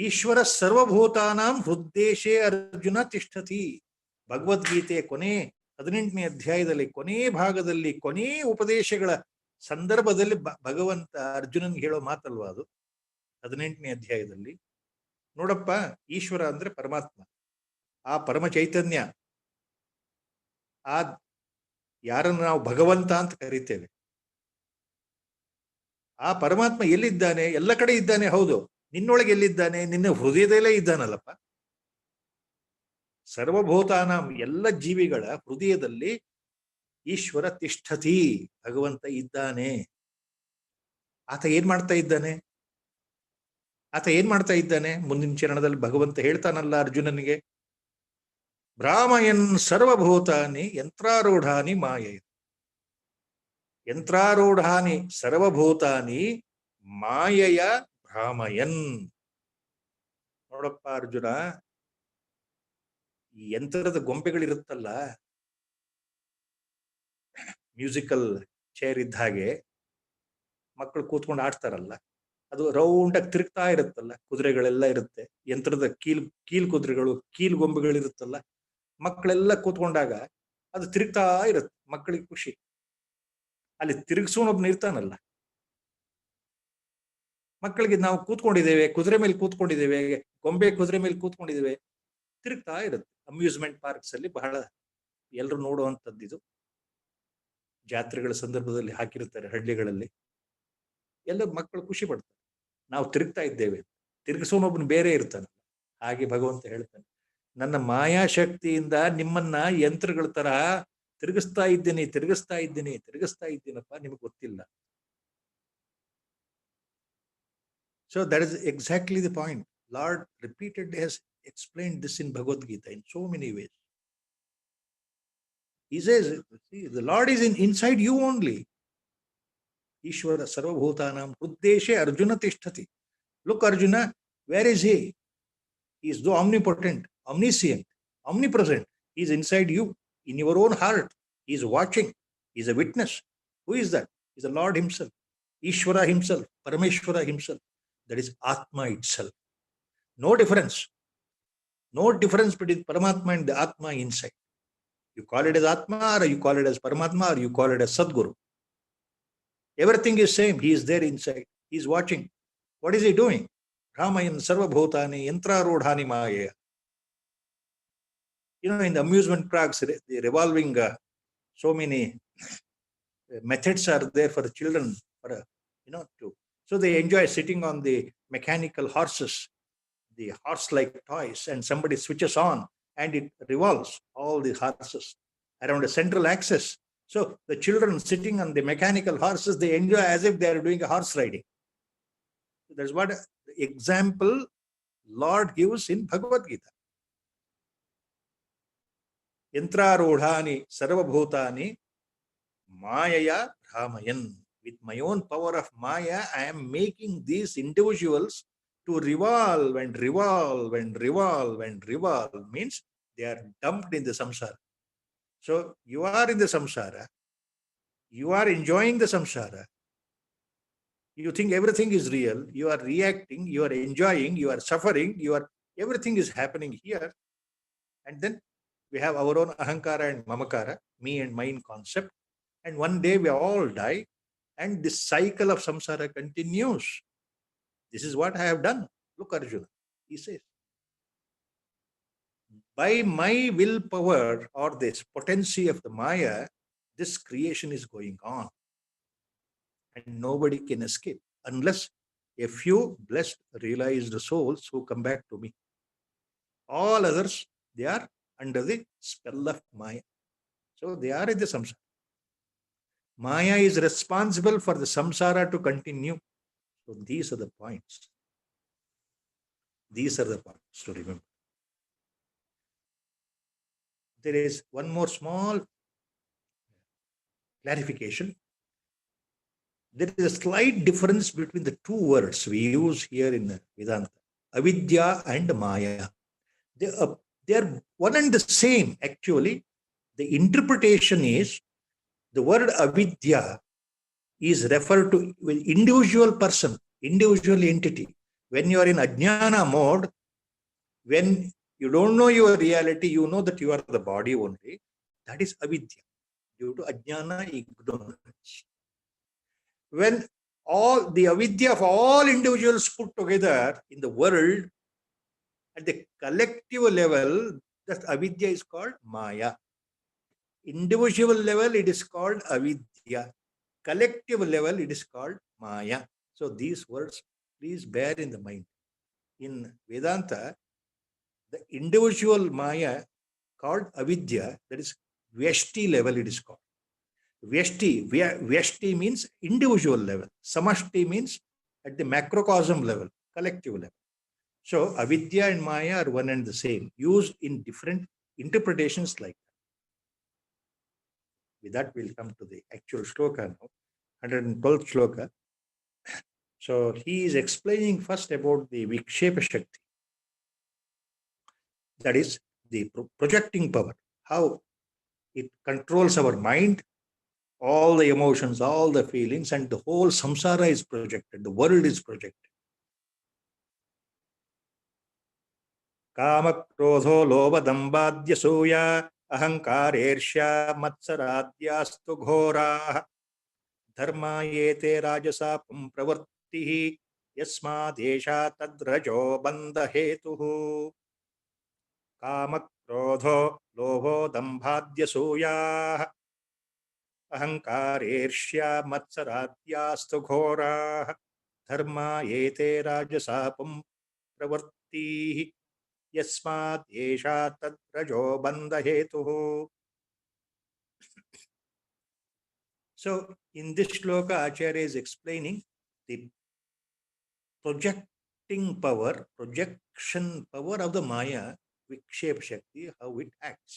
ಈಶ್ವರ ಸರ್ವಭೂತಾನಾಂ ಹೃದ್ದೇಶೇ ಅರ್ಜುನ ತಿಷ್ಠತಿ. ಭಗವದ್ಗೀತೆ ಕೊನೆ 18ನೇ ಅಧ್ಯಾಯದಲ್ಲಿ ಕೊನೆ ಭಾಗದಲ್ಲಿ ಕೊನೆ ಉಪದೇಶಗಳ ಸಂದರ್ಭದಲ್ಲಿ ಭಗವಂತ ಅರ್ಜುನನ್ಗೆ ಹೇಳೋ ಮಾತಲ್ವಾ ಅದು. 18ನೇ ಅಧ್ಯಾಯದಲ್ಲಿ ನೋಡಪ್ಪ, ಈಶ್ವರ ಅಂದ್ರೆ ಪರಮಾತ್ಮ, ಆ ಪರಮ ಚೈತನ್ಯ, ಆ ಯಾರನ್ನು ನಾವು ಭಗವಂತ ಅಂತ ಕರಿತೇವೆ, ಆ ಪರಮಾತ್ಮ ಎಲ್ಲಿದ್ದಾನೆ? ಎಲ್ಲ ಕಡೆ ಇದ್ದಾನೆ. ಹೌದು, ನಿನ್ನೊಳಗೆ ಎಲ್ಲಿದ್ದಾನೆ? ನಿನ್ನ ಹೃದಯದಲ್ಲೇ ಇದ್ದಾನಲ್ಲಪ್ಪ. ಸರ್ವಭೂತಾನಾಂ, ಎಲ್ಲ ಜೀವಿಗಳ ಹೃದಯದಲ್ಲಿ ಈಶ್ವರ ತಿಷ್ಠತಿ, ಭಗವಂತ ಇದ್ದಾನೆ. ಆತ ಏನ್ ಮಾಡ್ತಾ ಇದ್ದಾನೆ? ಮುಂದಿನ ಚರಣದಲ್ಲಿ ಭಗವಂತ ಹೇಳ್ತಾನಲ್ಲ ಅರ್ಜುನನಿಗೆ, ಭ್ರಾಮಯನ್ ಸರ್ವಭೂತಾನಿ ಯಂತ್ರಾರೂಢಾನಿ ಮಾಯಯ. ಯಂತ್ರಾರೂಢಾನಿ ಸರ್ವಭೂತಾನಿ ಮಾಯಯ ಭ್ರಾಮಯನ್. ನೋಡಪ್ಪ ಅರ್ಜುನ, ಈ ಯಂತ್ರದ ಗೊಂಬೆಗಳಿರುತ್ತಲ್ಲ, ಮ್ಯೂಸಿಕಲ್ ಚೇರ್ ಇದ್ದ ಹಾಗೆ, ಮಕ್ಕಳು ಕೂತ್ಕೊಂಡು ಆಡ್ತಾರಲ್ಲ, ಅದು ರೌಂಡಾಗಿ ತಿರುಗ್ತಾ ಇರುತ್ತಲ್ಲ, ಕುದುರೆಗಳೆಲ್ಲ ಇರುತ್ತೆ, ಯಂತ್ರದ ಕೀಲ್ ಕುದುರೆಗಳು, ಕೀಲ್ ಗೊಂಬೆಗಳಿರುತ್ತಲ್ಲ, ಮಕ್ಕಳೆಲ್ಲ ಕೂತ್ಕೊಂಡಾಗ ಅದು ತಿರುಗ್ತಾ ಇರುತ್ತೆ, ಮಕ್ಕಳಿಗೆ ಖುಷಿ. ಅಲ್ಲಿ ತಿರುಗಿಸೋನೊಬ್ನು ಇರ್ತಾನಲ್ಲ, ಮಕ್ಕಳಿಗೆ ನಾವು ಕೂತ್ಕೊಂಡಿದ್ದೇವೆ, ಕುದುರೆ ಮೇಲೆ ಕೂತ್ಕೊಂಡಿದ್ದೇವೆ, ಗೊಂಬೆ ಕುದುರೆ ಮೇಲೆ ಕೂತ್ಕೊಂಡಿದ್ದೇವೆ, ತಿರುಗ್ತಾ ಇರುತ್ತೆ. ಅಮ್ಯೂಸ್ಮೆಂಟ್ ಪಾರ್ಕ್ಸ್ ಅಲ್ಲಿ ಬಹಳ ಎಲ್ಲರೂ ನೋಡುವಂಥದ್ದಿದು. ಜಾತ್ರೆಗಳ ಸಂದರ್ಭದಲ್ಲಿ ಹಾಕಿರ್ತಾರೆ ಹಳ್ಳಿಗಳಲ್ಲಿ, ಎಲ್ಲ ಮಕ್ಕಳು ಖುಷಿ ಪಡ್ತಾರೆ. ನಾವು ತಿರುಗ್ತಾ ಇದ್ದೇವೆ, ತಿರುಗಿಸೋನೊಬ್ಬನು ಬೇರೆ ಇರ್ತಾನೆ. ಹಾಗೆ ಭಗವಂತ ಹೇಳ್ತಾನೆ, ನನ್ನ ಮಾಯಾಶಕ್ತಿಯಿಂದ ನಿಮ್ಮನ್ನ ಯಂತ್ರಗಳ ತರ ತಿರುಗಿಸ್ತಾ ಇದ್ದೀನಪ್ಪ, ನಿಮಗೆ ಗೊತ್ತಿಲ್ಲ. So that is exactly the point. Lord repeatedly has explained this in Bhagavad Gita in so many ways. He says, see, the Lord is inside you only. Ishvara sarvabhutanam uddeshe Arjuna tishtati. Look, Arjuna, where is he? He is the omnipotent, omniscient, omnipresent. He is inside you, in your own heart. He is watching. He is a witness. Who is that? He is the Lord himself, Ishvara himself, Parameshwara himself. That is Atma itself. No difference. No difference between Paramatma and the Atma inside. You call it as Atma, or you call it as Paramatma, or you call it as Sadguru. Everything is same. He is there inside. He is watching. What is he doing? Ramayan sarvabhutani yantrarodhani maya. You know, in the amusement parks, the revolving, so many methods are there for the children, so they enjoy sitting on the mechanical horses, the horse-like toys, and somebody switches on and it revolves all the horses around a central axis. So the children sitting on the mechanical horses, they enjoy as if they are doing a horse riding. That's what the example Lord gives in Bhagavad Gita. Yantrarodhani sarvabhutani mayaya ramayan. With my own power of Maya, I am making these individuals to revolve and revolve and revolve and revolve. Means they are dumped in the samsara. So you are in the samsara. You are enjoying the samsara. You think everything is real. You are reacting. You are enjoying. You are suffering. Everything is happening here. And then we have our own ahankara and mamakara, me and mine concept. And one day we all die. And this cycle of samsara continues. This is what I have done. Look, Arjuna, he says, by my willpower or this potency of the Maya, this creation is going on. And nobody can escape unless a few blessed realized souls who come back to me. All others, they are under the spell of Maya. So they are in the samsara. Maya is responsible for the samsara to continue. So these are the points. These are the points to remember. There is one more small clarification. There is a slight difference between the two words we use here in Vedanta, avidya and Maya. They are one and the same, actually. The interpretation is, the word avidya is referred to individual person, individual entity. When you are in ajnana mode, when you don't know your reality, you know that you are the body only. That is avidya, due to ajnana, ignorance. When all the avidya of all individuals put together in the world, at the collective level, that avidya is called Maya. Individual level, it is called avidya. Collective level, it is called Maya. So these words, please bear in the mind. In Vedanta, the individual Maya called avidya, that is Vyashti level, it is called. Vyashti means individual level. Samashti means at the macrocosm level, collective level. So avidya and Maya are one and the same, used in different interpretations like that. With that, we'll come to the actual shloka now, 112th shloka. So he is explaining first about the Vikshepa Shakti. That is the projecting power, how it controls our mind all the emotions, all the feelings, and the whole samsara is projected, the world is projected. Kama, krodho, lobha, dambadya, suya, ahankar, ersha, matsaradyastu ghora, dharma yete rajasa pravartihi, yasma desha tadrajo bandha hetuhu. Kama, krodho, lobho, dambadya, suya, अहंकारेर्ष्या मत्सराद्यास्तु घोराः धर्मा एते राजसापं प्रवर्तिः यस्मात् एषा तद्रजो बन्धहेतुः. So in this shloka, Acharya is explaining the projecting power, projection power of the Maya, Vikshep Shakti, how it acts.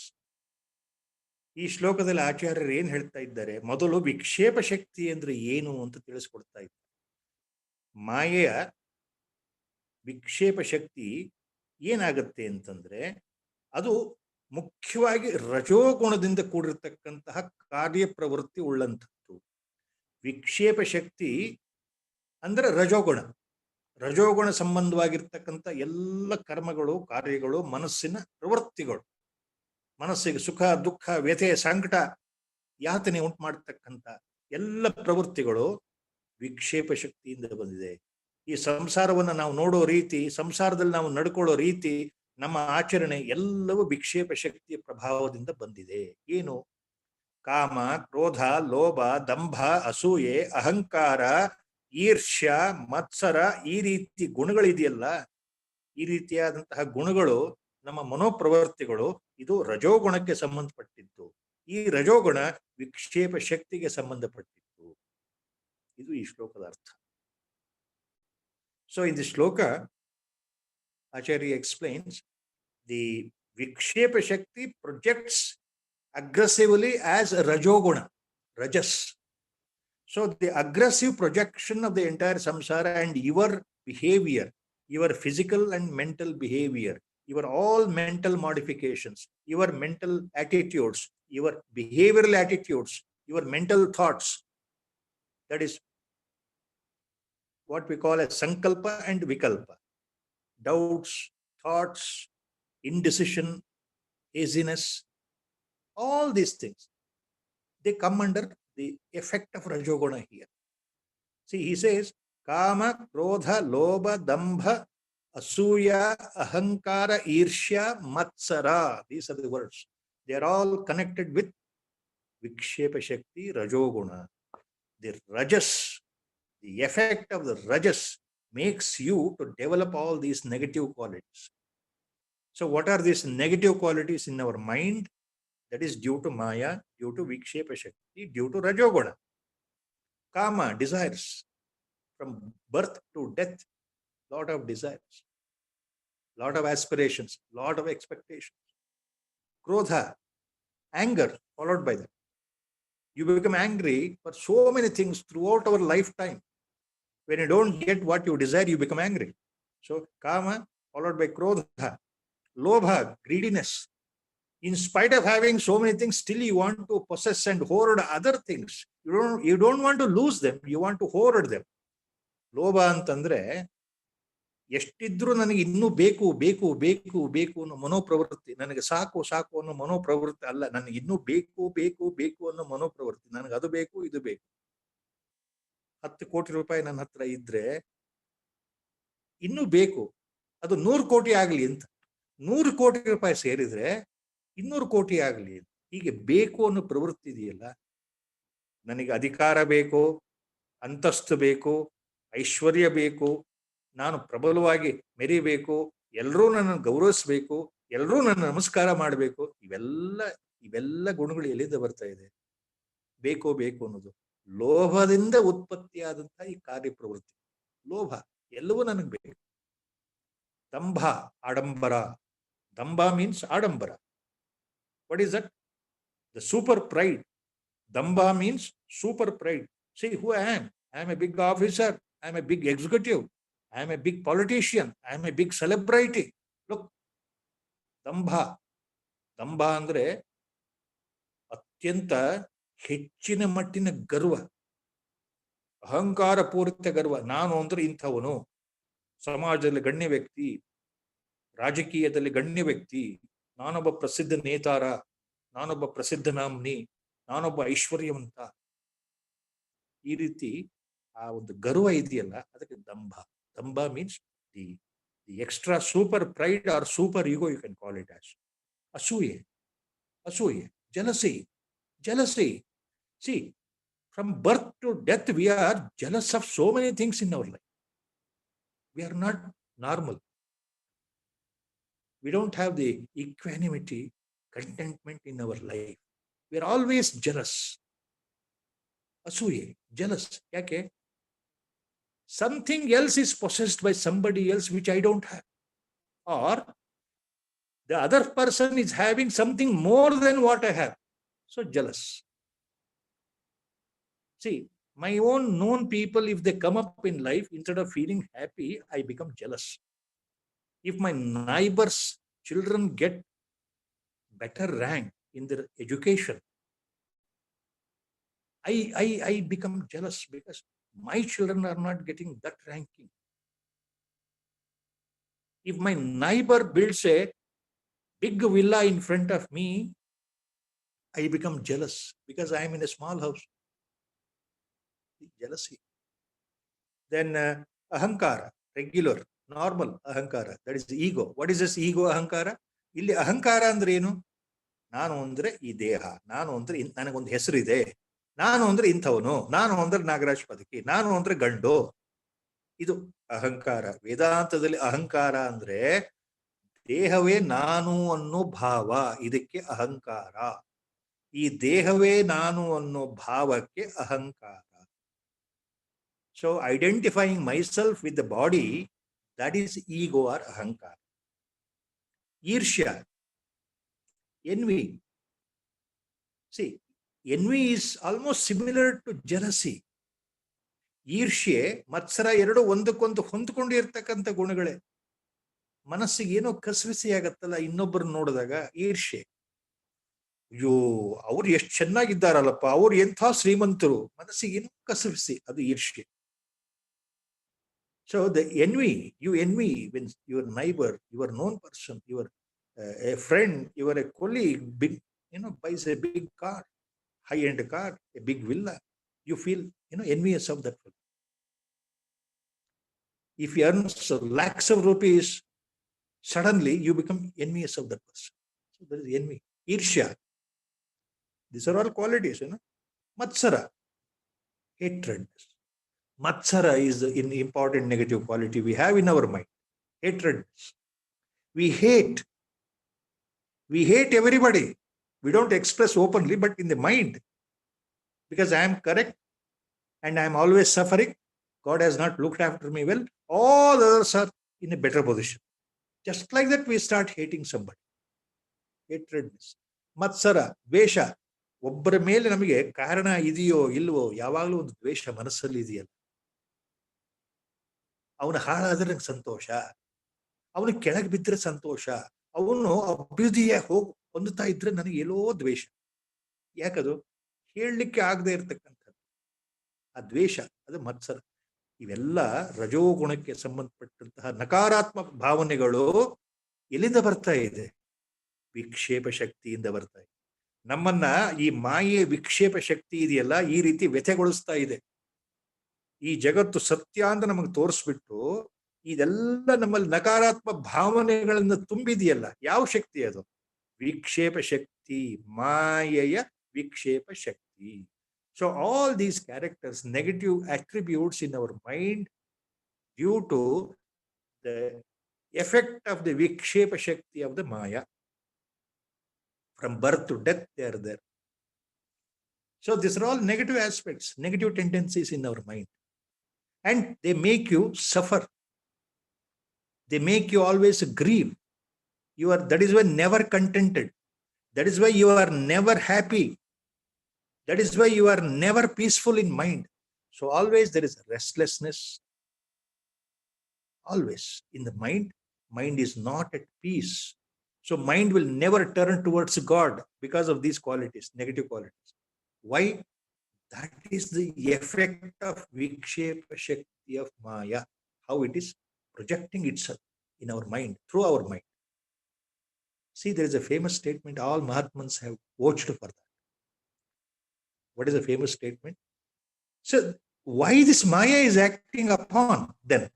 ಈ ಶ್ಲೋಕದಲ್ಲಿ ಆಚಾರ್ಯರು ಏನ್ ಹೇಳ್ತಾ ಇದ್ದಾರೆ, ಮೊದಲು ವಿಕ್ಷೇಪ ಶಕ್ತಿ ಅಂದ್ರೆ ಏನು ಅಂತ ತಿಳಿಸ್ಕೊಡ್ತಾ ಇದ್ದಾರೆ. ಮಾಯೆಯ ವಿಕ್ಷೇಪ ಶಕ್ತಿ ಏನಾಗತ್ತೆ ಅಂತಂದ್ರೆ, ಅದು ಮುಖ್ಯವಾಗಿ ರಜೋಗುಣದಿಂದ ಕೂಡಿರ್ತಕ್ಕಂತಹ ಕಾರ್ಯಪ್ರವೃತ್ತಿ ಉಳ್ಳಂಥದ್ದು. ವಿಕ್ಷೇಪ ಶಕ್ತಿ ಅಂದ್ರೆ ರಜೋಗುಣ, ರಜೋಗುಣ ಸಂಬಂಧವಾಗಿರ್ತಕ್ಕಂಥ ಎಲ್ಲ ಕರ್ಮಗಳು, ಕಾರ್ಯಗಳು, ಮನಸ್ಸಿನ ಪ್ರವೃತ್ತಿಗಳು, ಮನಸ್ಸಿಗೆ ಸುಖ, ದುಃಖ, ವ್ಯಥೆ, ಸಂಕಟ, ಯಾತನೆ ಉಂಟು ಮಾಡತಕ್ಕಂಥ ಎಲ್ಲ ಪ್ರವೃತ್ತಿಗಳು ವಿಕ್ಷೇಪ ಶಕ್ತಿಯಿಂದ ಬಂದಿದೆ. ಈ ಸಂಸಾರವನ್ನು ನಾವು ನೋಡೋ ರೀತಿ, ಸಂಸಾರದಲ್ಲಿ ನಾವು ನಡ್ಕೊಳ್ಳೋ ರೀತಿ, ನಮ್ಮ ಆಚರಣೆ ಎಲ್ಲವೂ ವಿಕ್ಷೇಪ ಶಕ್ತಿಯ ಪ್ರಭಾವದಿಂದ ಬಂದಿದೆ. ಏನು? ಕಾಮ, ಕ್ರೋಧ, ಲೋಭ, ದಂಭ, ಅಸೂಯೆ, ಅಹಂಕಾರ, ಈರ್ಷ್ಯ, ಮತ್ಸರ, ಈ ರೀತಿ ಗುಣಗಳಿದೆಯಲ್ಲ, ಈ ರೀತಿಯಾದಂತಹ ಗುಣಗಳು ನಮ್ಮ ಮನೋಪ್ರವೃತ್ತಿಗಳು, ಇದು ರಜೋಗುಣಕ್ಕೆ ಸಂಬಂಧಪಟ್ಟಿದ್ದು. ಈ ರಜೋಗುಣ ವಿಕ್ಷೇಪ ಶಕ್ತಿಗೆ ಸಂಬಂಧಪಟ್ಟಿದ್ದು. ಇದು ಈ ಶ್ಲೋಕದ ಅರ್ಥ. So in this shloka, Acharya explains the Vikshepa Shakti projects aggressively as a rajoguna, rajas. So the aggressive projection of the entire samsara and your behavior, your physical and mental behavior, your all mental modifications, your mental attitudes, your behavioral attitudes, your mental thoughts, that is what we call as sankalpa and vikalpa. Doubts, thoughts, indecision, haziness, all these things, they come under the effect of rajoguna here. See, he says, kama, krodha, lobha, dambha, asuya, ahankara, irshya, matsara. These are the words. They are all connected with vikshepa shakti, rajoguna. The rajas, the effect of the rajas makes you to develop all these negative qualities. So what are these negative qualities in our mind? That is due to maya, due to vikshepa shakti, due to rajoguna. Kama, desires. From birth to death, lot of desires, lot of aspirations, lot of expectations. Krodha, anger followed by that. You become angry for so many things throughout our lifetime. When you don't get what you desire, you become angry. So kama followed by krodha. Lobha, greediness. In spite of having so many things, still you want to possess and hoard other things. You don't want to lose them, you want to hoard them. ಲೋಭ ಅಂತಂದ್ರೆ ಎಷ್ಟಿದ್ರೂ ನನಗೆ ಇನ್ನೂ ಬೇಕು ಬೇಕು ಬೇಕು ಬೇಕು ಅನ್ನೋ ಮನೋಪ್ರವೃತ್ತಿ, ನನಗೆ ಸಾಕು ಸಾಕು ಅನ್ನೋ ಮನೋಪ್ರವೃತ್ತಿ ಅಲ್ಲ, ನನಗೆ ಇನ್ನೂ ಬೇಕು ಬೇಕು ಬೇಕು ಅನ್ನೋ ಮನೋಪ್ರವೃತ್ತಿ. ನನಗೆ ಅದು ಬೇಕು, ಇದು ಬೇಕು. 10 ಕೋಟಿ ರೂಪಾಯಿ ನನ್ನ ಹತ್ರ ಇದ್ರೆ ಇನ್ನೂ ಬೇಕು, ಅದು 100 ಕೋಟಿ ಆಗ್ಲಿ ಅಂತ. 100 ಕೋಟಿ ರೂಪಾಯಿ ಸೇರಿದ್ರೆ 200 ಕೋಟಿ ಆಗ್ಲಿ ಅಂತ. ಹೀಗೆ ಬೇಕು ಅನ್ನೋ ಪ್ರವೃತ್ತಿ ಇದೆಯಲ್ಲ. ನನಗೆ ಅಧಿಕಾರ ಬೇಕು, ಅಂತಸ್ತು ಬೇಕು, ಐಶ್ವರ್ಯ ಬೇಕು, ನಾನು ಪ್ರಬಲವಾಗಿ ಮೆರಿಬೇಕು, ಎಲ್ಲರೂ ನನ್ನನ್ನು ಗೌರವಿಸ್ಬೇಕು, ಎಲ್ಲರೂ ನನ್ನ ನಮಸ್ಕಾರ ಮಾಡಬೇಕು. ಇವೆಲ್ಲ ಗುಣಗಳು ಎಲ್ಲಿಂದ ಬರ್ತಾ ಇದೆ? ಬೇಕು ಬೇಕು ಅನ್ನೋದು ಲೋಭದಿಂದ ಉತ್ಪತ್ತಿಯಾದಂತಹ ಈ ಕಾರ್ಯಪ್ರವೃತ್ತಿ. ಲೋಭ, ಎಲ್ಲವೂ ನನಗೆ ಬೇಕು. ದಂಭ, ಆಡಂಬರ. ದಂಭ ಮೀನ್ಸ್ ಆಡಂಬರ. What is that? The super pride. ದಂಭ means super pride. See who I am. I am a big officer. I am a big executive. I am a big politician. I am a big celebrity. Look, ದಂಭ. ದಂಭ ಅಂದ್ರೆ ಅತ್ಯಂತ ಹೆಚ್ಚಿನ ಮಟ್ಟಿನ ಗರ್ವ, ಅಹಂಕಾರ ಪೂರಿತ ಗರ್ವ. ನಾನು ಅಂದ್ರೆ ಇಂಥವನು, ಸಮಾಜದಲ್ಲಿ ಗಣ್ಯ ವ್ಯಕ್ತಿ, ರಾಜಕೀಯದಲ್ಲಿ ಗಣ್ಯ ವ್ಯಕ್ತಿ, ನಾನೊಬ್ಬ ಪ್ರಸಿದ್ಧ ನೇತಾರ, ನಾನೊಬ್ಬ ಪ್ರಸಿದ್ಧ ನಾಮ್ನಿ, ನಾನೊಬ್ಬ ಐಶ್ವರ್ಯವಂತ. ಈ ರೀತಿ ಆ ಒಂದು ಗರ್ವ ಇದೆಯಲ್ಲ, ಅದಕ್ಕೆ ದಂಭ. ದಂಭ means the extra super pride or super ego, you can call it as. ಅಸೂಯೆ, ಅಸೂಯೆ, jealousy, jealousy. See, from birth to death, we are jealous of so many things in our life. We are not normal. We don't have the equanimity, contentment in our life. We are always jealous. Asooye, jealous. Yake? Something else is possessed by somebody else which I don't have. Or the other person is having something more than what I have. So jealous. See, my own known people, if they come up in life, instead of feeling happy, I become jealous. If my neighbors' children get better rank in their education, I become jealous because my children are not getting that ranking. If my neighbor builds a big villa in front of me, I become jealous because I am in a small house. Jealousy. Then ahankara, regular, normal ahankara, that is the ego. What is this ego, ahankara? Illi ahankara andre enu? ನಾನು ಅಂದ್ರೆ ಈ ದೇಹ, ನಾನು ಅಂದ್ರೆ ನನಗೊಂದು ಹೆಸರಿದೆ, ನಾನು ಅಂದ್ರೆ ಇಂಥವನು, ನಾನು ಅಂದ್ರೆ ನಾಗರಾಜ್ ಪದಕಿ, ನಾನು ಅಂದ್ರೆ ಗಂಡು. ಇದು ಅಹಂಕಾರ. ವೇದಾಂತದಲ್ಲಿ ಅಹಂಕಾರ ಅಂದ್ರೆ ದೇಹವೇ ನಾನು ಅನ್ನೋ ಭಾವ, ಇದಕ್ಕೆ ಅಹಂಕಾರ. ಈ ದೇಹವೇ ನಾನು ಅನ್ನೋ ಭಾವಕ್ಕೆ ಅಹಂಕಾರ. So identifying myself with the body, that is ego or ahankara. Irshya, envy. See, envy is almost similar to jealousy. ಈರ್ಷ್ಯೆ, ಮತ್ಸರ ಎರಡು ಒಂದಕ್ಕೊಂದು ಹೊಂದ್ಕೊಂಡು ಇರ್ತಕ್ಕಂಥ ಗುಣಗಳೇ. ಮನಸ್ಸಿಗೆ ಏನೋ ಕಸವಿಸಿ ಆಗತ್ತಲ್ಲ ಇನ್ನೊಬ್ಬರು ನೋಡಿದಾಗ, ಈರ್ಷ್ಯೆ. ಅಯ್ಯೋ, ಅವ್ರು ಎಷ್ಟು ಚೆನ್ನಾಗಿದ್ದಾರಲ್ಲಪ್ಪ, ಅವ್ರು ಎಂಥ ಶ್ರೀಮಂತರು, ಮನಸ್ಸಿಗೆ ಏನೋ ಕಸವಿಸಿ, ಅದು ಈರ್ಷ್ಯೆ. So the envy, you envy when your neighbor, your known person, your a friend, your a colleague, big, buys a big car, high-end car, a big villa, you feel, envious of that person. If he earns lakhs of rupees, suddenly you become envious of that person. So there is envy. Irshya. These are all qualities, Matsara, hatred. Matsara is an important negative quality we have in our mind. Hatred. We hate everybody. We don't express openly, but in the mind, because I am correct and I am always suffering, God has not looked after me well, all others are in a better position. Just like that, we start hating somebody. Hatred. Matsara, ದ್ವೇಷ. ಒಬ್ಬರ ಮೇಲೆ ನಮಗೆ ಕಾರಣ ಇದೆಯೋ ಇಲ್ವೋ, ಯಾವಾಗಲೂ ಒಂದು ದ್ವೇಷ ಮನಸ್ಸಲ್ಲಿ ಇದೆಯಲ್ಲ. ಅವನು ಹಾಳಾದ್ರೆ ನಂಗೆ ಸಂತೋಷ, ಅವನು ಕೆಳಗೆ ಬಿದ್ದರೆ ಸಂತೋಷ, ಅವನು ಅಭಿವೃದ್ಧಿಯ ಹೊಂದುತ್ತಾ ಇದ್ರೆ ನನಗೆ ಎಲ್ಲೋ ದ್ವೇಷ. ಯಾಕದು? ಹೇಳಲಿಕ್ಕೆ ಆಗದೆ ಇರ್ತಕ್ಕಂಥದ್ದು ಆ ದ್ವೇಷ, ಅದು ಮತ್ಸರ. ಇವೆಲ್ಲ ರಜೋಗುಣಕ್ಕೆ ಸಂಬಂಧಪಟ್ಟಂತಹ ನಕಾರಾತ್ಮಕ ಭಾವನೆಗಳು ಎಲ್ಲಿಂದ ಬರ್ತಾ ಇದೆ? ವಿಕ್ಷೇಪ ಶಕ್ತಿಯಿಂದ ಬರ್ತಾ ಇದೆ. ನಮ್ಮನ್ನ ಈ ಮಾಯೆ ವಿಕ್ಷೇಪ ಶಕ್ತಿ ಇದೆಯಲ್ಲ, ಈ ರೀತಿ ವ್ಯಥೆಗೊಳಿಸ್ತಾ ಇದೆ. ಈ ಜಗತ್ತು ಸತ್ಯ ಅಂತ ನಮಗೆ ತೋರಿಸ್ಬಿಟ್ಟು ಇದೆಲ್ಲ ನಮ್ಮಲ್ಲಿ ನಕಾರಾತ್ಮಕ ಭಾವನೆಗಳನ್ನ ತುಂಬಿದೆಯಲ್ಲ, ಯಾವ ಶಕ್ತಿ ಅದು? ವಿಕ್ಷೇಪ ಶಕ್ತಿ, ಮಾಯೆಯ ವಿಕ್ಷೇಪ ಶಕ್ತಿ. So all these characters, negative attributes in our mind due to the effect of the vikshepa shakti of the maya. From birth to death, they are there. So these are all negative aspects, negative tendencies in our mind. And they make you suffer. They make you always grieve. That is why never contented. That is why you are never happy. That is why you are never peaceful in mind. So always there is restlessness. Always in the mind. Mind is not at peace. So mind will never turn towards God because of these qualities, negative qualities. Why? That is the effect of Vikshepa Shakti of Maya, how it is projecting itself in our mind, through our mind. See, there is a famous statement, all Mahatmans have watched for that. What is a famous statement? So, why this Maya is acting upon then?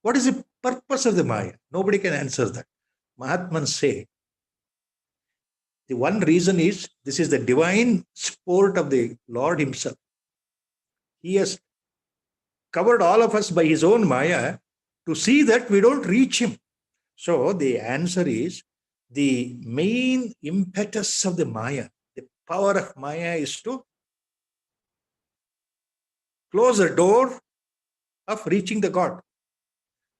What is the purpose of the Maya? Nobody can answer that. Mahatmans say, the one reason is this is the divine sport of the Lord Himself. He has covered all of us by His own Maya to see that we don't reach Him. So the answer is the main impetus of the Maya, the power of Maya is to close the door of reaching the God,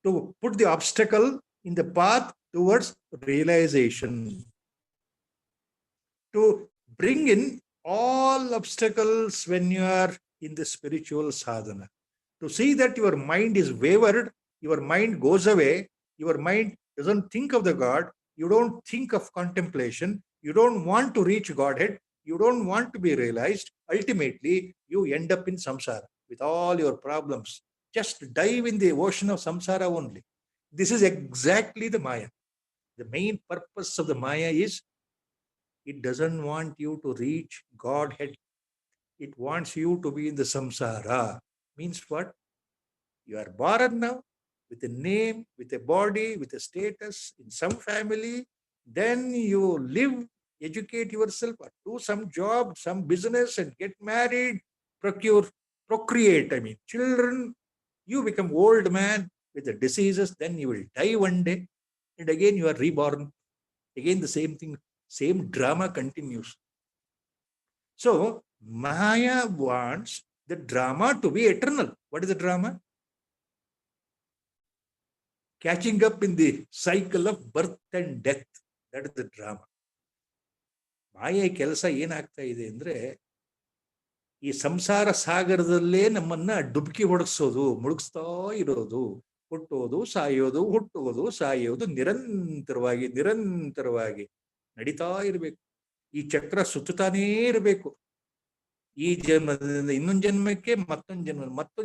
to put the obstacle in the path towards realization, to bring in all obstacles when you are in the spiritual sadhana, to see that your mind is wavered, your mind goes away, your mind doesn't think of the God, you don't think of contemplation, you don't want to reach Godhead, you don't want to be realized. Ultimately, you end up in samsara with all your problems. Just dive in the ocean of samsara only. This is exactly the Maya. The main purpose of the Maya is it doesn't want you to reach Godhead. It wants you to be in the samsara. Means what? You are born now with a name, with a body, with a status in some family. Then you live, educate yourself, do some job, some business, and get married, procreate, children. You become old man with the diseases, then you will die one day. And again you are reborn. Again the same thing, same drama continues. So Maya wants the drama to be eternal. What is the drama? Catching up in the cycle of birth and death. That is the drama. ಮಾಯೆ ಕೆಲಸ ಏನಾಗ್ತಾ ಇದೆ ಅಂದ್ರೆ ಈ ಸಂಸಾರ ಸಾಗರದಲ್ಲೇ ನಮ್ಮನ್ನ ಡುಬ್ಕಿ ಹೊಡಗಿಸೋದು, ಮುಳುಗಿಸ್ತಾ ಇರೋದು, ಹುಟ್ಟೋದು ಸಾಯೋದು, ಹುಟ್ಟೋದು ಸಾಯೋದು, ನಿರಂತರವಾಗಿ ನಡೀತಾ ಇರಬೇಕು. ಈ ಚಕ್ರ ಸುತ್ತಾನೇ ಇರಬೇಕು. ಈ ಜನ್ಮದಿಂದ ಇನ್ನೊಂದು ಜನ್ಮಕ್ಕೆ, ಮತ್ತೊಂದು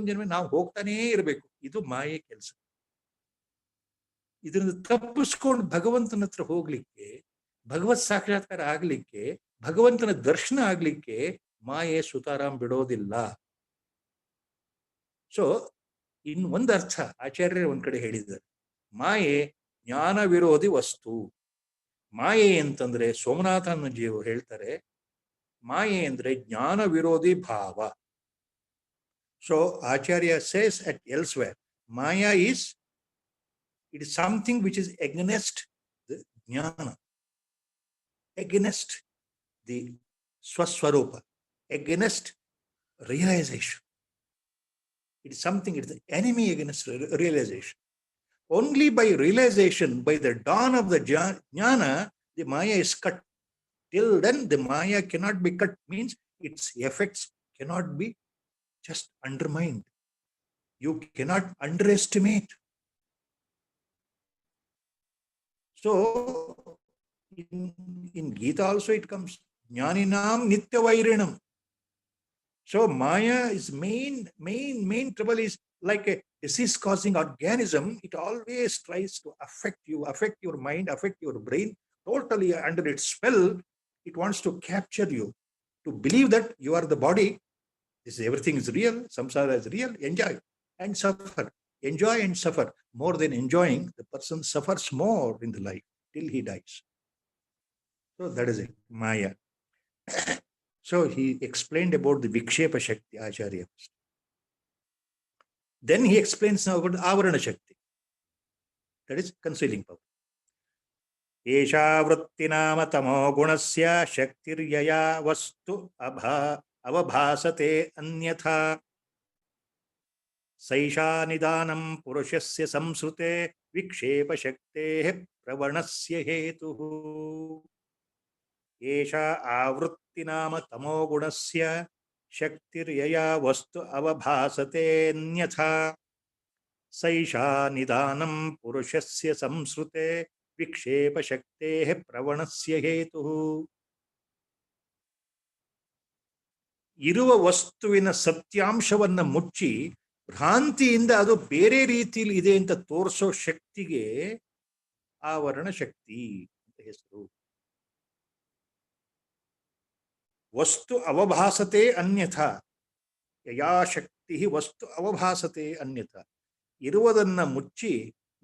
ಜನ್ಮ ನಾವು ಹೋಗ್ತಾನೇ ಇರಬೇಕು. ಇದು ಮಾಯೆ ಕೆಲಸ. ಇದರಿಂದ ತಪ್ಪಿಸ್ಕೊಂಡು ಭಗವಂತನ ಹತ್ರ ಹೋಗ್ಲಿಕ್ಕೆ, ಭಗವತ್ ಸಾಕ್ಷಾತ್ಕಾರ ಆಗ್ಲಿಕ್ಕೆ, ಭಗವಂತನ ದರ್ಶನ ಆಗ್ಲಿಕ್ಕೆ ಮಾಯೆ ಸುತಾರಾಮ್ ಬಿಡೋದಿಲ್ಲ. ಸೊ ಇನ್ ಒಂದು ಅರ್ಥ ಆಚಾರ್ಯರೇ ಒಂದ್ ಕಡೆ ಹೇಳಿದ್ದಾರೆ, ಮಾಯೆ ಜ್ಞಾನ ವಿರೋಧಿ ವಸ್ತು. ಮಾಯೆ ಅಂತಂದ್ರೆ ಸೋಮನಾಥಾನಂದಜಿಯವರು ಹೇಳ್ತಾರೆ, ಮಾಯೆ ಅಂದ್ರೆ ಜ್ಞಾನ ವಿರೋಧಿ ಭಾವ. So Acharya says at elsewhere, Maya is something which is against the jnana, against the swaswarupa, against realization. It is something, it is the enemy against realization. Only by realization, by the dawn of the jnana, the Maya is cut. Till then, the Maya cannot be cut, means its effects cannot be just undermined. You cannot underestimate. So, in Gita also it comes, Jnaninam Nitya Vairinam. So, Maya is main trouble is like a disease-causing organism. It always tries to affect you, affect your mind, affect your brain, totally under its spell. It wants to capture you, to believe that you are the body. Everything is real, samsara is real, enjoy and suffer. Enjoy and suffer. More than enjoying, the person suffers more in the life till he dies. So that is it, Maya. So he explained about the Vikshepa Shakti, Acharya. Then he explains now about Avarana Shakti. That is concealing power. Esha vrittinama tamo gunasya shaktiryaya vastu avabhasate anyatha saisha nidanam purushasya samsrute vikshepa shakteः pravanasya hetuः. Esha avrittinama tamo gunasya shaktiryaya vastu avabhasate anyatha saisha nidanam purushasya samsrute vikshepa shakteः pravanasya hetuः. ಇರುವ ವಸ್ತುವಿನ ಸತ್ಯಾಂಶವನ್ನ ಮುಚ್ಚಿ ಭ್ರಾಂತಿಯಿಂದ ಅದು ಬೇರೆ ರೀತಿಯಲ್ಲಿ ಇದೆ ಅಂತ ತೋರಿಸೋ ಶಕ್ತಿಗೆ ಆವರಣ ಶಕ್ತಿ ಅಂತ ಹೆಸರು. ವಸ್ತು ಅವಭಾಸತೆ ಅನ್ಯಥಾ ಯಯಾ ಶಕ್ತಿ ವಸ್ತು ಅವಭಾಸತೆ ಅನ್ಯಥಾ. ಇರುವುದನ್ನ ಮುಚ್ಚಿ,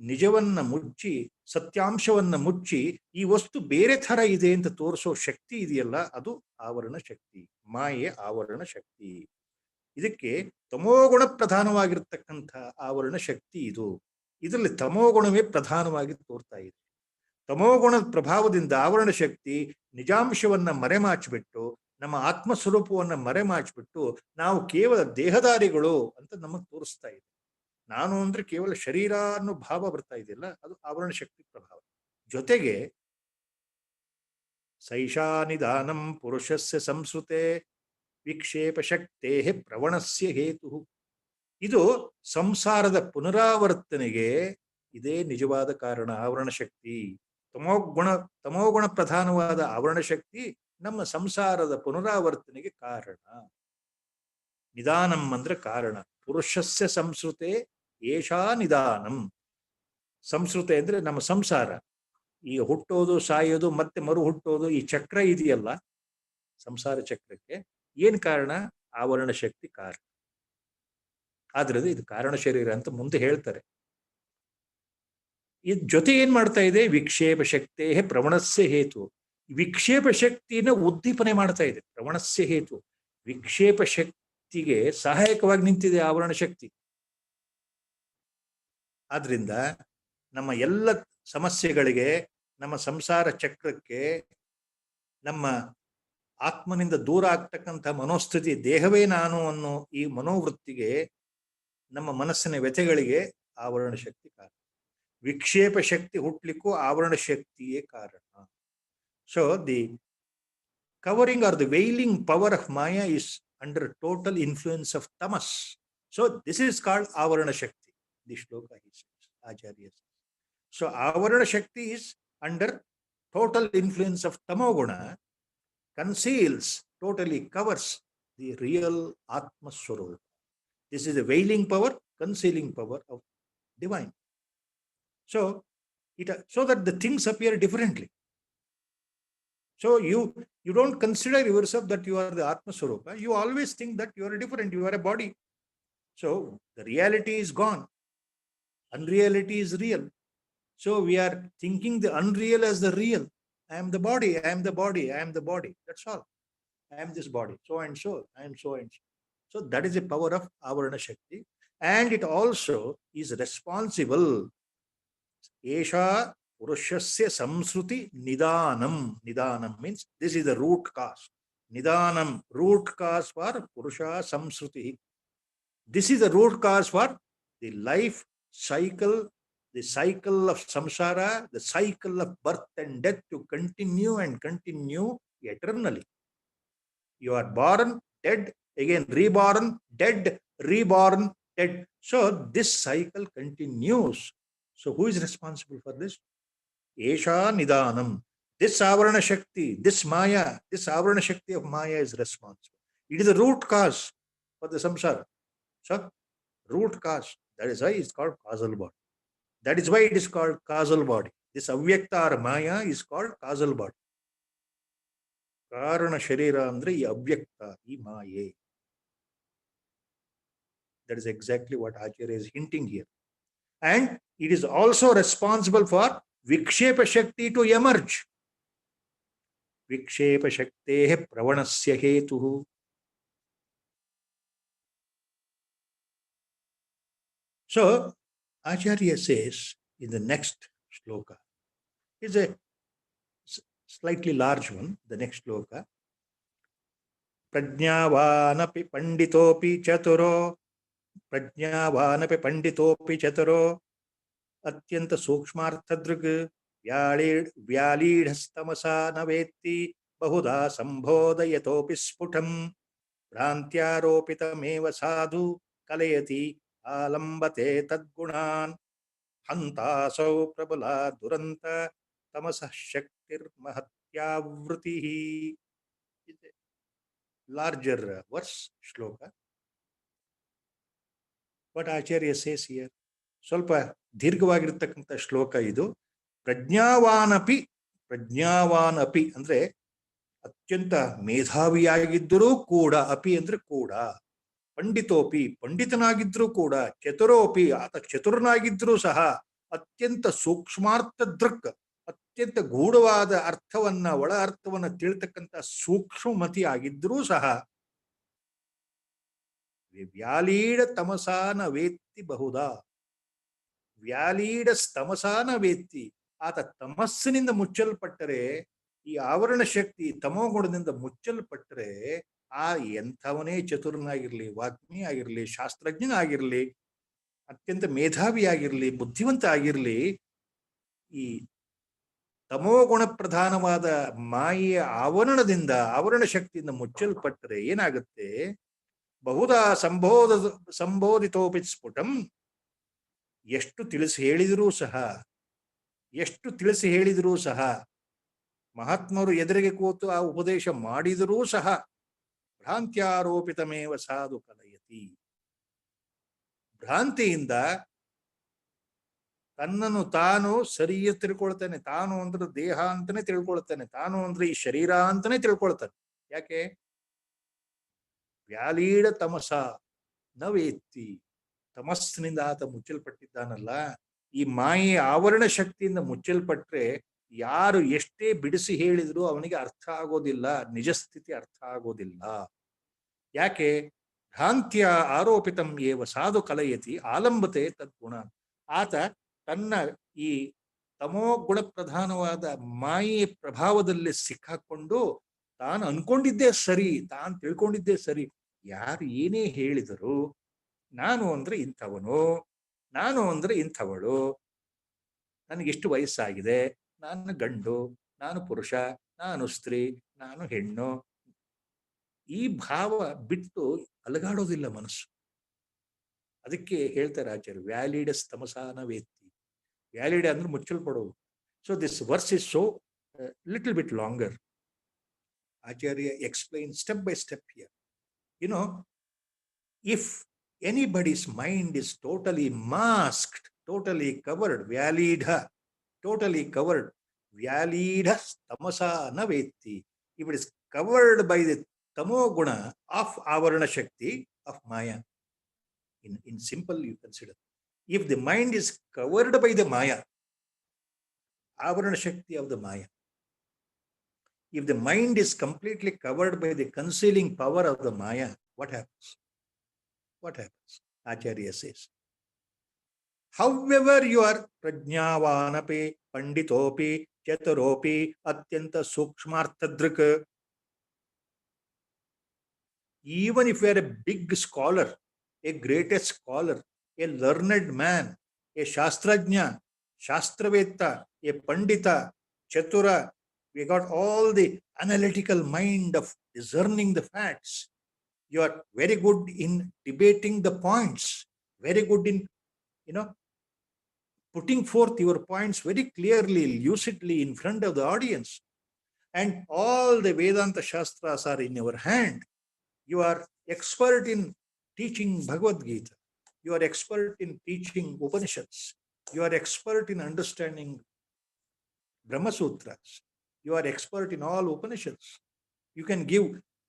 ನಿಜವನ್ನ ಮುಚ್ಚಿ, ಸತ್ಯಾಂಶವನ್ನ ಮುಚ್ಚಿ ಈ ವಸ್ತು ಬೇರೆ ಥರ ಇದೆ ಅಂತ ತೋರಿಸೋ ಶಕ್ತಿ ಇದೆಯಲ್ಲ, ಅದು ಆವರಣ ಶಕ್ತಿ, ಮಾಯೆ ಆವರಣ ಶಕ್ತಿ. ಇದಕ್ಕೆ ತಮೋಗುಣ ಪ್ರಧಾನವಾಗಿರ್ತಕ್ಕಂಥ ಆವರಣ ಶಕ್ತಿ ಇದು. ಇದರಲ್ಲಿ ತಮೋಗುಣವೇ ಪ್ರಧಾನವಾಗಿ ತೋರ್ತಾ ಇದೆ. ತಮೋಗುಣದ ಪ್ರಭಾವದಿಂದ ಆವರಣ ಶಕ್ತಿ ನಿಜಾಂಶವನ್ನ ಮರೆಮಾಚಿಬಿಟ್ಟು, ನಮ್ಮ ಆತ್ಮಸ್ವರೂಪವನ್ನ ಮರೆಮಾಚಿಬಿಟ್ಟು ನಾವು ಕೇವಲ ದೇಹದಾರಿಗಳು ಅಂತ ನಮಗೆ ತೋರಿಸ್ತಾ ಇದೆ. ನಾನು ಅಂದ್ರೆ ಕೇವಲ ಶರೀರ ಅನ್ನೋ ಭಾವ ಬರ್ತಾ ಇದೆಯಲ್ಲ, ಅದು ಆವರಣ ಶಕ್ತಿ ಪ್ರಭಾವ. ಜೊತೆಗೆ ಸೈಷಾ ನಿಧಾನಂ ಪುರುಷಸ್ಯ ಸಂಸ್ಕೃತೆ ವಿಕ್ಷೇಪ ಶಕ್ತೇ ಪ್ರವಣಸ್ಯ ಹೇತು. ಇದು ಸಂಸಾರದ ಪುನರಾವರ್ತನೆಗೆ ಇದೇ ನಿಜವಾದ ಕಾರಣ, ಆವರಣ ಶಕ್ತಿ. ತಮೋಗುಣ ಪ್ರಧಾನವಾದ ಆವರಣ ಶಕ್ತಿ ನಮ್ಮ ಸಂಸಾರದ ಪುನರಾವರ್ತನೆಗೆ ಕಾರಣ. ನಿಧಾನಂ ಅಂದ್ರೆ ಕಾರಣ. ಪುರುಷಸ್ಯ ಸಂಸ್ಕೃತೆ ಏಷಾ ನಿಧಾನಂ. ಸಂಸ್ಕೃತೆ ಅಂದ್ರೆ ನಮ್ಮ ಸಂಸಾರ, ಈಗ ಹುಟ್ಟೋದು, ಸಾಯೋದು, ಮತ್ತೆ ಮರು ಹುಟ್ಟೋದು, ಈ ಚಕ್ರ ಇದೆಯಲ್ಲ, ಸಂಸಾರ ಚಕ್ರಕ್ಕೆ ಏನ್ ಕಾರಣ? ಆವರಣ ಶಕ್ತಿ ಕಾರಣ. ಆದ್ರಿಂದ ಇದು ಕಾರಣ ಶರೀರ ಅಂತ ಮುಂದೆ ಹೇಳ್ತಾರೆ. ಇದ್ ಜೊತೆ ಏನ್ ಮಾಡ್ತಾ ಇದೆ? ವಿಕ್ಷೇಪ ಶಕ್ತೇ ಪ್ರವಣಸ್ಯ ಹೇತು. ವಿಕ್ಷೇಪ ಶಕ್ತಿನ ಉದ್ದೀಪನೆ ಮಾಡ್ತಾ ಇದೆ. ಪ್ರವಣಸ್ಯ ಹೇತು, ವಿಕ್ಷೇಪ ಶಕ್ತಿಗೆ ಸಹಾಯಕವಾಗಿ ನಿಂತಿದೆ ಆವರಣ ಶಕ್ತಿ. ಆದ್ರಿಂದ ನಮ್ಮ ಎಲ್ಲ ಸಮಸ್ಯೆಗಳಿಗೆ, ನಮ್ಮ ಸಂಸಾರ ಚಕ್ರಕ್ಕೆ, ನಮ್ಮ ಆತ್ಮನಿಂದ ದೂರ ಆಗ್ತಕ್ಕಂಥ ಮನೋಸ್ಥಿತಿ, ದೇಹವೇ ನಾನು ಅನ್ನೋ ಈ ಮನೋವೃತ್ತಿಗೆ, ನಮ್ಮ ಮನಸ್ಸಿನ ವ್ಯಥೆಗಳಿಗೆ ಆವರಣ ಶಕ್ತಿ ಕಾರಣ. ವಿಕ್ಷೇಪ ಶಕ್ತಿ ಹುಟ್ಲಿಕ್ಕೂ ಆವರಣ ಶಕ್ತಿಯೇ ಕಾರಣ. So the covering or the veiling power of Maya is under total influence of tamas. So this is called ಆವರಣ ಶಕ್ತಿ. The shloka he says, Acharya says. So avarana shakti is under total influence of tamoguna, conceals, totally covers the real Atma Swarupa. This is the veiling power, concealing power of divine. So so that the things appear differently. So you don't consider yourself that you are the Atma Swarupa. You always think that you are different, you are a body. So the reality is gone. Unreality is real. So we are thinking the unreal as the real. I am the body, I am the body, I am the body. That's all. I am this body, so and so, I am so and so. So that is the power of Avarana Shakti. And it also is responsible. Esha Purushasya Samsruti Nidanam. Nidanam means this is the root cause. Nidanam, root cause for Purusha Samsruti. This is the root cause for the life cycle, the cycle of samsara, the cycle of birth and death to continue and continue eternally. You are born, dead, again reborn, dead, reborn, dead. So this cycle continues. So who is responsible for this? Esha Nidanam. This Avarana Shakti, this Maya, this Avarana Shakti of Maya is responsible. It is the root cause for the samsara. So root cause. That is why it's called causal body. That is why it is called causal body. This avyakta or Maya is called causal body. Karana Sharira andre ee avyakta, ee Maye. That is exactly what Acharya is hinting here. And it is also responsible for Vikshepa Shakti to emerge. Vikshepa Shakte Pravanasya Hetuhu. So, Acharya says in the next shloka, is a slightly large one, the next shloka. Prajnavanapi panditopi chaturo, Prajnavanapi panditopi chaturo, Atyanta Sukshmarthadrug, Vyalidhastamasa navetti, Bahuda Sambhodayatopi sputam, Prantyaropita sadhu, Kalayati, Alambate tadgunan, Hantasau prabala duranta, Tamasah shaktir mahatyavritihi. larger verse, shloka. What Acharya says here, ಸ್ವಲ್ಪ ದೀರ್ಘವಾಗಿರ್ತಕ್ಕಂಥ ಶ್ಲೋಕ ಇದು. ಪ್ರಜ್ಞಾವಾನಪಿ ಅಂದ್ರೆ ಅತ್ಯಂತ ಮೇಧಾವಿಯಾಗಿದ್ದರೂ ಕೂಡ, ಅಪಿ ಅಂದ್ರೆ ಕೂಡ, ಪಂಡಿತೋಪಿ ಪಂಡಿತನಾಗಿದ್ರೂ ಕೂಡ, ಚತುರೋಪಿ ಆತ ಚತುರನಾಗಿದ್ರೂ ಸಹ, ಅತ್ಯಂತ ಸೂಕ್ಷ್ಮಾರ್ಥ ದೃಕ್ ಅತ್ಯಂತ ಗೂಢವಾದ ಅರ್ಥವನ್ನ, ಒಳ ಅರ್ಥವನ್ನ ತಿಳ್ತಕ್ಕಂಥ ಸೂಕ್ಷ್ಮಮತಿ ಆಗಿದ್ರೂ ಸಹ, ವ್ಯಾಲೀಡ ತಮಸಾನ ವೇತ್ತಿ ಬಹುದಾ, ವ್ಯಾಲೀಡ ತಮಸಾನ ವೇತ್ತಿ, ಆತ ತಮಸ್ಸಿನಿಂದ ಮುಚ್ಚಲ್ಪಟ್ಟರೆ, ಈ ಆವರಣ ಶಕ್ತಿ ತಮೋಗುಣದಿಂದ ಮುಚ್ಚಲ್ಪಟ್ಟರೆ, ಆ ಎಂಥವನೇ ಚತುರನಾಗಿರ್ಲಿ, ವಾಗ್ಮಿ ಆಗಿರ್ಲಿ, ಶಾಸ್ತ್ರಜ್ಞನಾಗಿರ್ಲಿ, ಅತ್ಯಂತ ಮೇಧಾವಿಯಾಗಿರ್ಲಿ, ಬುದ್ಧಿವಂತ ಆಗಿರ್ಲಿ, ಈ ತಮೋಗುಣ ಪ್ರಧಾನವಾದ ಮಾಯೆಯ ಆವರಣ ಶಕ್ತಿಯಿಂದ ಮುಚ್ಚಲ್ಪಟ್ಟರೆ ಏನಾಗುತ್ತೆ? ಬಹುದಾ ಸಂಬೋಧಿತೋಪಿ ಸ್ಫುಟಂ, ಎಷ್ಟು ತಿಳಿಸಿ ಹೇಳಿದರೂ ಸಹ, ಮಹಾತ್ಮರು ಎದುರಿಗೆ ಕೂತು ಆ ಉಪದೇಶ ಮಾಡಿದರೂ ಸಹ, ಭ್ರಾಂತ್ಯಾರೋಪಿತಮೇವ ಸಾಧು ಕಲಯತಿ, ಭ್ರಾಂತಿಯಿಂದ ತನ್ನನ್ನು ತಾನು ಸರಿಯಾಗಿ ತಿಳ್ಕೊಳ್ತಾನೆ. ತಾನು ಅಂದ್ರೆ ದೇಹ ಅಂತಾನೆ ತಿಳ್ಕೊಳ್ತಾನೆ, ತಾನು ಅಂದ್ರೆ ಈ ಶರೀರ ಅಂತಾನೆ ತಿಳ್ಕೊಳ್ತಾನೆ. ಯಾಕೆ? ವ್ಯಾಲೀಡ ತಮಸ ನವೇತ್ತಿ, ತಮಸ್ಸಿನಿಂದ ಆತ ಮುಚ್ಚಲ್ಪಟ್ಟಿದ್ದಾನಲ್ಲ. ಈ ಮಾಯೆಯ ಆವರಣ ಶಕ್ತಿಯಿಂದ ಮುಚ್ಚಲ್ಪಟ್ರೆ ಯಾರು ಎಷ್ಟೇ ಬಿಡಿಸಿ ಹೇಳಿದ್ರು ಅವನಿಗೆ ಅರ್ಥ ಆಗೋದಿಲ್ಲ, ನಿಜ ಸ್ಥಿತಿ ಅರ್ಥ ಆಗೋದಿಲ್ಲ. ಯಾಕೆ? ಭ್ರಾಂತ್ಯ ಆರೋಪಿತಂ ಏವ ಸಾಧು ಕಲಯತಿ ಆಲಂಬತೆ ತದ್ಗುಣ. ಆತ ತನ್ನ ಈ ತಮೋ ಗುಣ ಪ್ರಧಾನವಾದ ಮಾಯೆ ಪ್ರಭಾವದಲ್ಲಿ ಸಿಕ್ಕಾಕೊಂಡು ತಾನು ಅನ್ಕೊಂಡಿದ್ದೇ ಸರಿ, ತಾನು ತಿಳ್ಕೊಂಡಿದ್ದೇ ಸರಿ, ಯಾರು ಏನೇ ಹೇಳಿದರು, ನಾನು ಅಂದ್ರೆ ಇಂಥವನು, ನಾನು ಅಂದ್ರೆ ಇಂಥವಳು, ನನಗಿಷ್ಟು ವಯಸ್ಸಾಗಿದೆ, ನಾನು ಗಂಡು, ನಾನು ಪುರುಷ, ನಾನು ಸ್ತ್ರೀ, ನಾನು ಹೆಣ್ಣು, ಈ ಭಾವ ಬಿಟ್ಟು ಅಲಗಾಡೋದಿಲ್ಲ ಮನಸ್ಸು. ಅದಕ್ಕೆ ಹೇಳ್ತಾರೆ ಆಚಾರ್ಯ, ವ್ಯಾಲಿಡಸ್ ತಮಸಾನ ವೇತ್ತಿ. ವ್ಯಾಲಿಡ ಅಂದ್ರೆ ಮುಚ್ಚಲ್ಪಡೋದು. So this verse is so little bit longer. Acharya explains step by step here. You know, if anybody's mind is totally masked, totally covered, vyalidha, totally covered, vyalidha tamasa navetti. If it is covered by the tamo guna of avarana shakti of maya, in simple you consider, if the mind is covered by the maya, avarana shakti of the maya, if the mind is completely covered by the concealing power of the maya, what happens? What happens? Acharya says, however you are prajnavanapi, panditopi, chaturopi, atyanta sukshmarthadrik, even if you are a big scholar, a greatest scholar, a learned man, a shastrajna, shastravetta, a pandita, chatura, we got all the analytical mind of discerning the facts. You are very good in debating the points, very good in, putting forth your points very clearly, lucidly in front of the audience. And all the Vedanta Shastras are in your hand. You are expert in teaching Bhagavad Gita. You are expert in teaching Upanishads. You are expert in understanding Brahma Sutras. You are expert in all Upanishads. You can give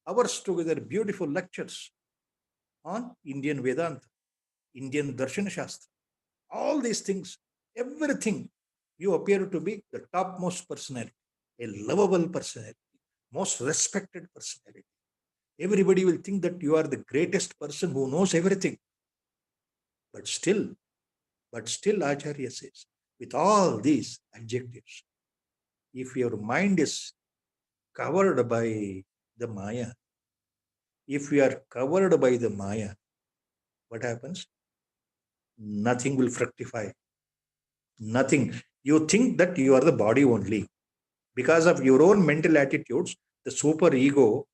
hours together beautiful lectures on Indian Vedanta, Indian Darshana Shastra. All these things, everything, you appear to be the topmost personality, a lovable personality, most respected personality. Everybody will think that you are the greatest person who knows everything. But still, Acharya says, with all these adjectives, if your mind is covered by the Maya, if you are covered by the Maya, what happens? Nothing will fructify. Nothing. You think that you are the body only. Because of your own mental attitudes, the super ego,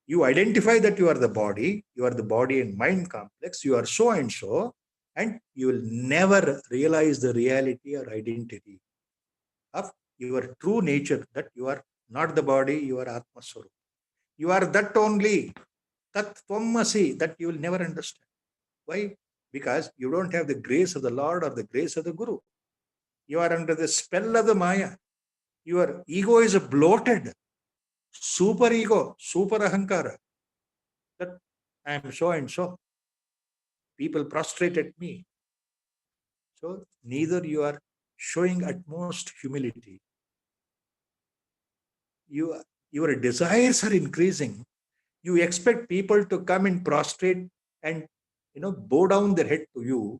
you identify that you are the body and mind complex, you are so and so, and you will never realize the reality or identity of your true nature, that you are not the body, you are Atma Swarup. You are that only. Tat Tvamasi, that you will never understand. Why? Because you don't have the grace of the Lord or the grace of the Guru. You are under the spell of the Maya. Your ego is bloated. Super ego, super ahankara. That I am so and so. People prostrate at me. So neither you are showing utmost humility. Your desires are increasing. You expect people to come and prostrate and bow down their head to you,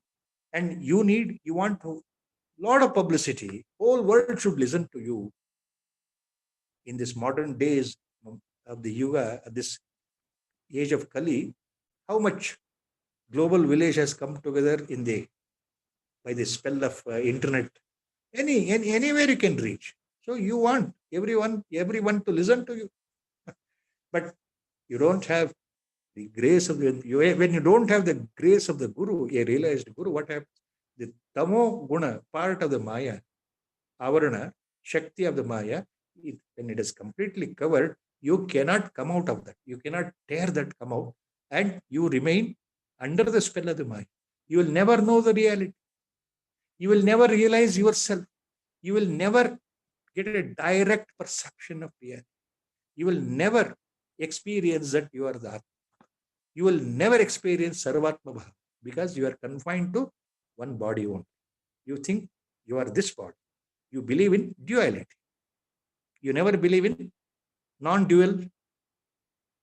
and you want a lot of publicity. Whole world should listen to you. In this modern days of the Yuga, this age of Kali, how much global village has come together by the spell of internet. Anywhere you can reach. So you want everyone to listen to you, but you don't have the grace of when you don't have the grace of the Guru, a realized Guru, what happens? The Tamo Guna, part of the Maya, Avarana, Shakti of the Maya, when it is completely covered, you cannot come out of that. You cannot tear that come out, and you remain under the spell of the Maya. You will never know the reality. You will never realize yourself. You will never get a direct perception of reality. You will never experience that you are the Atma. You will never experience Sarvatma Bhava because you are confined to one body only. You think you are this body. You believe in duality. You never believe in non-dual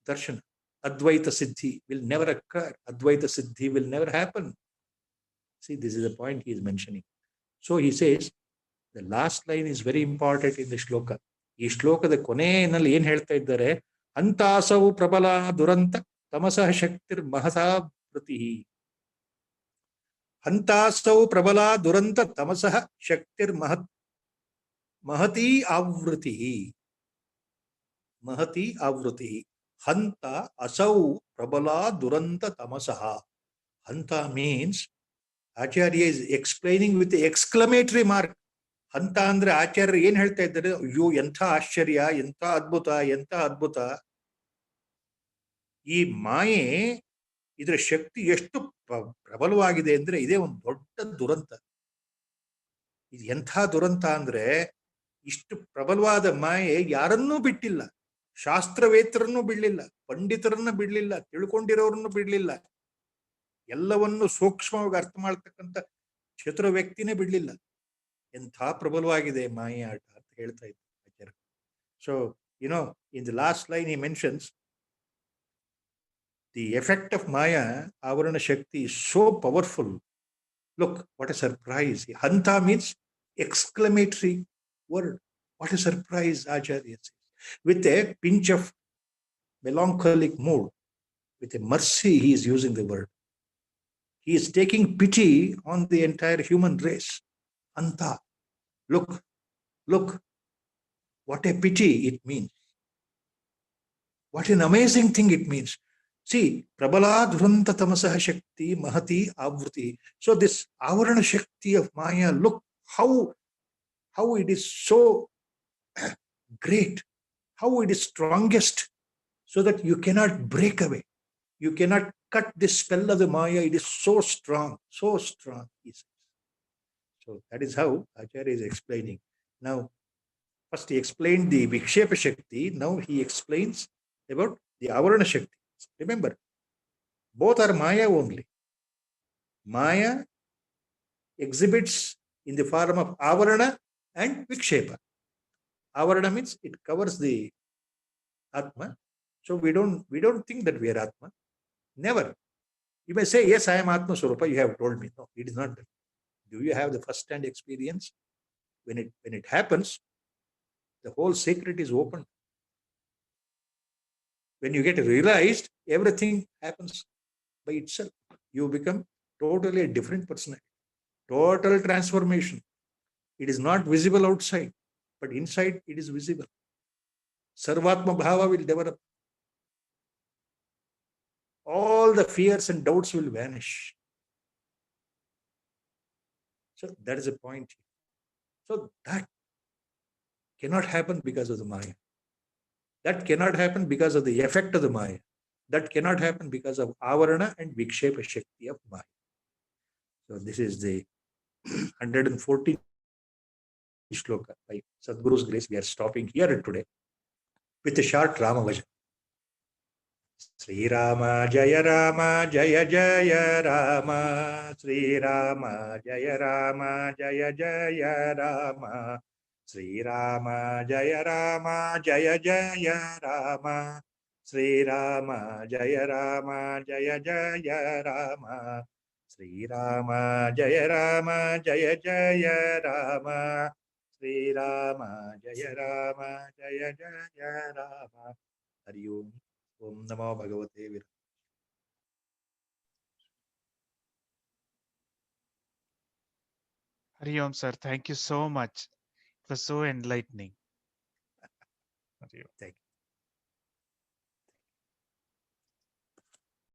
darshan. Advaita Siddhi will never occur. Advaita Siddhi will never happen. See, this is the point he is mentioning. So he says, the last line is very important in the shloka. ಈ ಶ್ಲೋಕದ ಕೊನೆಯಲ್ಲಿ ಏನ್ ಹೇಳ್ತಾ ಇದ್ದಾರೆ? ಅಂತಾಸವು ಪ್ರಬಲ ದುರಂತ ತಮಸಃ ಶಕ್ತಿರ್ ಮಹತಾ ವೃತಿ. ಹಂತಾಸೌ ಪ್ರಬಲ ದುರಂತ ತಮಸಃ ಶಕ್ತಿರ್ ಮಹತಿ ಆವೃತಿ. ಮಹತಿ ಆವೃತಿ. ಹಂತ ಅಸೌ ಪ್ರಬಲ ದುರಂತ ತಮಸಃ. ಹಂತ means Acharya is explaining with the exclamatory mark. ಹಂತ ಅಂದ್ರೆ ಆಚಾರ್ಯರು ಏನ್ ಹೇಳ್ತಾ ಇದ್ದಾರೆ? ಅಯ್ಯೋ ಎಂಥ ಆಶ್ಚರ್ಯ, ಎಂಥ ಅದ್ಭುತ, ಎಂಥ ಅದ್ಭುತ. ಈ ಮಾಯೆ, ಇದರ ಶಕ್ತಿ ಎಷ್ಟು ಪ್ರಬಲವಾಗಿದೆ ಅಂದ್ರೆ ಇದೇ ಒಂದು ದೊಡ್ಡ ದುರಂತ. ಇದು ಎಂಥ ದುರಂತ ಅಂದ್ರೆ ಇಷ್ಟು ಪ್ರಬಲವಾದ ಮಾಯೆ ಯಾರನ್ನೂ ಬಿಟ್ಟಿಲ್ಲ. ಶಾಸ್ತ್ರವೇತ್ತರನ್ನು ಬಿಡ್ಲಿಲ್ಲ, ಪಂಡಿತರನ್ನ ಬಿಡ್ಲಿಲ್ಲ, ತಿಳ್ಕೊಂಡಿರೋರನ್ನು ಬಿಡ್ಲಿಲ್ಲ, ಎಲ್ಲವನ್ನು ಸೂಕ್ಷ್ಮವಾಗಿ ಅರ್ಥ ಮಾಡ್ತಕ್ಕಂಥ ಚತುರ ವ್ಯಕ್ತಿನೇ ಬಿಡ್ಲಿಲ್ಲ. ಎಂಥ ಪ್ರಬಲವಾಗಿದೆ ಮಾಯೆ ಆಟ ಅಂತ ಹೇಳ್ತಾ ಇದ್ದ Acharya. So in the last line he mentions the effect of Maya, Avarana Shakti, is so powerful. Look, what a surprise. Hanta means exclamatory word. What a surprise, Acharya says. With a pinch of melancholic mood, with a mercy, he is using the word. He is taking pity on the entire human race. Hanta. Look. What a pity it means. What an amazing thing it means. See, Prabala Duranta Tamasah Shakti Mahati Avruti. So this Avarana Shakti of Maya, look how it is so great, how it is strongest, so that you cannot break away. You cannot cut this spell of the Maya. It is so strong, he says. So that is how Acharya is explaining. Now, first he explained the Vikshepa Shakti. Now he explains about the Avarana Shakti. Remember, both are Maya only. Maya exhibits in the form of Avarana and Vikshepa. Avarana means it covers the Atma. So we don't think that we are Atma. Never. You may say, yes, I am Atma Swarupa, you have told me. No, it is not that. Do you have the first-hand experience? When it happens, the whole secret is open. When you get realized, everything happens by itself. You become totally a different personality. Total transformation. It is not visible outside, but inside it is visible. Sarvatma Bhava will develop. All the fears and doubts will vanish. So that is a point. So that cannot happen because of the Maya. That cannot happen because of the effect of the Maya. That cannot happen because of Avarana and Vikshepa Shakti of Maya. So this is the 114th shloka. By Sadhguru's grace, we are stopping here today with a short Rama Vajan. Sri Rama Jaya Rama Jaya Jaya Rama, Sri Rama Jaya Rama Jaya Jaya Rama, Sri Rama Jaya Rama Jaya Jaya Rama, Sri Rama Jaya Rama Jaya Jaya Rama, Sri Rama Jaya Rama Jaya Jaya Rama, Sri Rama Jaya Rama Jaya Jaya Rama. Hari Om. Om Namo Bhagavate Vir. Hari Om, sir. Thank you so much. It was so enlightening. Thank you.